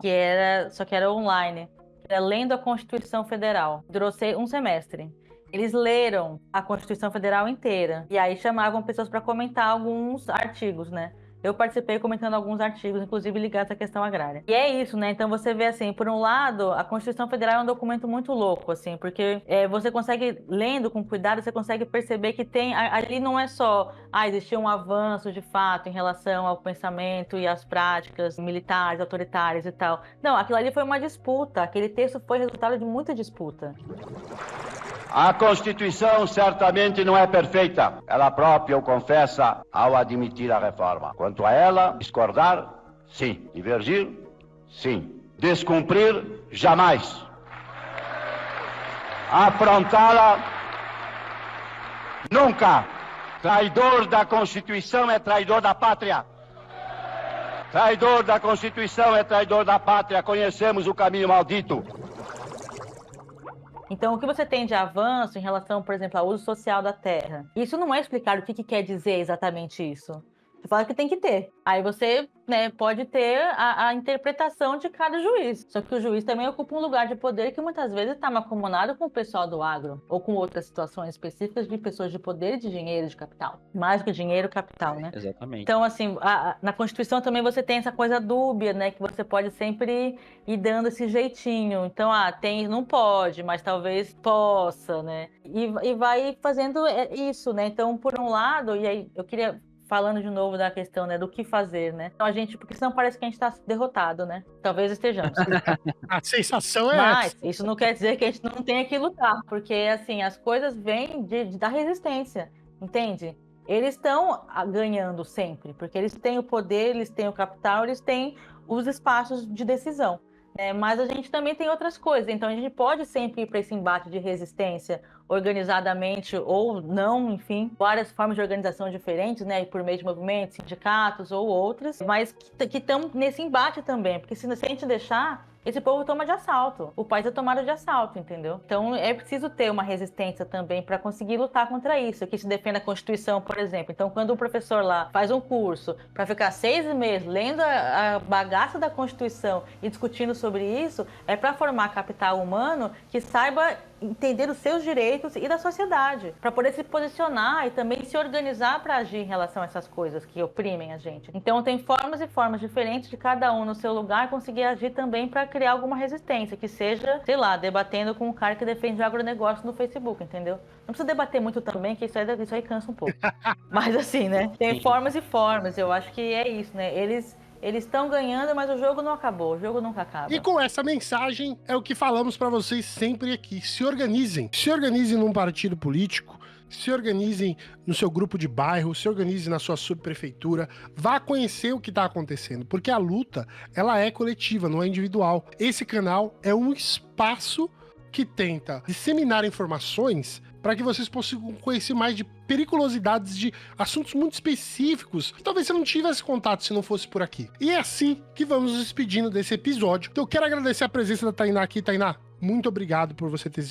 Speaker 3: só que era online. Era lendo a Constituição Federal. Durou um semestre. Eles leram a Constituição Federal inteira. E aí chamavam pessoas para comentar alguns artigos, né? Eu participei comentando alguns artigos, inclusive ligados à questão agrária. E é isso, né? Então você vê assim, por um lado, a Constituição Federal é um documento muito louco, assim, porque você consegue, lendo com cuidado, você consegue perceber que ali não é só, existia um avanço de fato em relação ao pensamento e às práticas militares, autoritárias e tal. Não, aquilo ali foi uma disputa, aquele texto foi resultado de muita disputa.
Speaker 6: A Constituição certamente não é perfeita. Ela própria o confessa ao admitir a reforma. Quanto a ela, discordar, sim. Divergir, sim. Descumprir, jamais. Afrontá-la, nunca. Traidor da Constituição é traidor da pátria. Traidor da Constituição é traidor da pátria. Conhecemos o caminho maldito.
Speaker 3: Então, o que você tem de avanço em relação, por exemplo, ao uso social da terra? Isso não é explicar o que quer dizer exatamente isso. Você fala que tem que ter. Aí você, né, pode ter a interpretação de cada juiz. Só que o juiz também ocupa um lugar de poder que muitas vezes está mancomunado com o pessoal do agro, ou com outras situações específicas de pessoas de poder e de dinheiro e de capital. Mais que dinheiro, capital, né?
Speaker 2: Exatamente.
Speaker 3: Então, assim, na Constituição também você tem essa coisa dúbia, né? Que você pode sempre ir dando esse jeitinho. Então, não pode, mas talvez possa, né? E vai fazendo isso, né? Então, por um lado, e aí eu queria... Falando de novo da questão, né, do que fazer, né? Então porque senão parece que a gente está derrotado, né? Talvez estejamos.
Speaker 1: A sensação é
Speaker 3: Mas
Speaker 1: essa.
Speaker 3: isso não quer dizer que a gente não tenha que lutar, porque, assim, as coisas vêm da resistência, entende? Eles estão ganhando sempre, porque eles têm o poder, eles têm o capital, eles têm os espaços de decisão. Mas a gente também tem outras coisas, então a gente pode sempre ir para esse embate de resistência organizadamente ou não, enfim, várias formas de organização diferentes, né, por meio de movimentos, sindicatos ou outras, mas que estão nesse embate também, porque se a gente deixar, esse povo toma de assalto, o país é tomado de assalto, entendeu? Então é preciso ter uma resistência também para conseguir lutar contra isso, que se defenda a Constituição, por exemplo. Então quando o professor lá faz um curso para ficar 6 meses lendo a bagaça da Constituição e discutindo sobre isso, é para formar capital humano que saiba entender os seus direitos e da sociedade, para poder se posicionar e também se organizar para agir em relação a essas coisas que oprimem a gente. Então tem formas e formas diferentes de cada um no seu lugar conseguir agir também para criar alguma resistência, que seja, sei lá, debatendo com um cara que defende o agronegócio no Facebook, entendeu? Não precisa debater muito também, que isso aí cansa um pouco. Mas assim, né? Tem formas e formas, eu acho que é isso, né? Eles estão ganhando, mas o jogo não acabou, o jogo nunca acaba.
Speaker 1: E com essa mensagem é o que falamos pra vocês sempre aqui. Se organizem. Se organizem num partido político, se organizem no seu grupo de bairro, se organizem na sua subprefeitura, vá conhecer o que tá acontecendo, porque a luta, ela é coletiva, não é individual. Esse canal é um espaço que tenta disseminar informações para que vocês possam conhecer mais de periculosidades de assuntos muito específicos que talvez você não tivesse contato se não fosse por aqui. E é assim que vamos nos despedindo desse episódio. Então eu quero agradecer a presença da Tainá aqui. Tainá, muito obrigado por você ter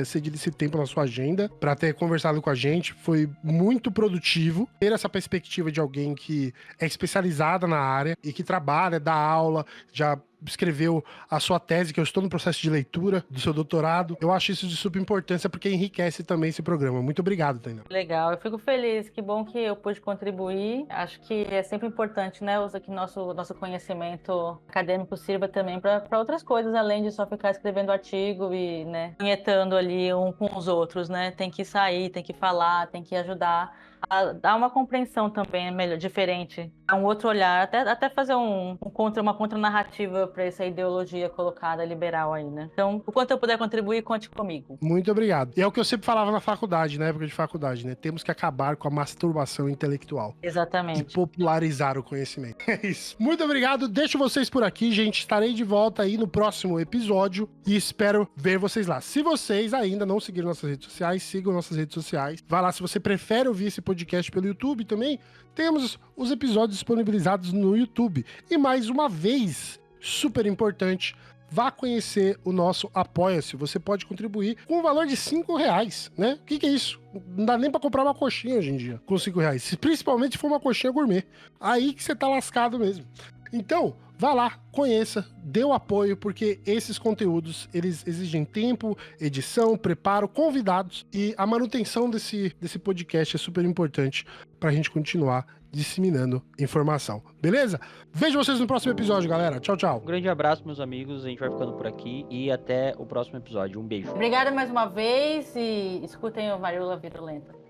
Speaker 1: cedido esse tempo na sua agenda para ter conversado com a gente. Foi muito produtivo ter essa perspectiva de alguém que é especializada na área e que trabalha, dá aula, já escreveu a sua tese, que eu estou no processo de leitura do seu doutorado. Eu acho isso de super importância porque enriquece também esse programa. Muito obrigado, Tainá.
Speaker 3: Legal, eu fico feliz, que bom que eu pude contribuir. Acho que é sempre importante, né, que nosso conhecimento acadêmico sirva também para outras coisas, além de só ficar escrevendo artigo e, né, punhetando ali um com os outros, né? Tem que sair, tem que falar, tem que ajudar a dar uma compreensão também melhor, diferente, um outro olhar, até fazer uma contranarrativa para essa ideologia colocada liberal aí, né? Então, o quanto eu puder contribuir, conte comigo.
Speaker 1: Muito obrigado. E é o que eu sempre falava na faculdade, na época de faculdade, né? Temos que acabar com a masturbação intelectual.
Speaker 3: Exatamente.
Speaker 1: E popularizar o conhecimento. É isso. Muito obrigado. Deixo vocês por aqui, gente. Estarei de volta aí no próximo episódio e espero ver vocês lá. Se vocês ainda não seguiram nossas redes sociais, sigam nossas redes sociais. Vai lá, se você prefere ouvir esse podcast pelo YouTube também, temos os episódios disponibilizados no YouTube. E mais uma vez, super importante, vá conhecer o nosso Apoia-se. Você pode contribuir com o valor de R$5, né? O que é isso? Não dá nem pra comprar uma coxinha hoje em dia com R$5. Principalmente se for uma coxinha gourmet. Aí que você tá lascado mesmo. Então, vá lá, conheça, dê o apoio, porque esses conteúdos, eles exigem tempo, edição, preparo, convidados, e a manutenção desse podcast é super importante pra gente continuar disseminando informação. Beleza? Vejo vocês no próximo episódio, galera. Tchau, tchau.
Speaker 2: Um grande abraço, meus amigos. A gente vai ficando por aqui e até o próximo episódio. Um beijo.
Speaker 3: Obrigada mais uma vez e escutem o Varíola Virulenta.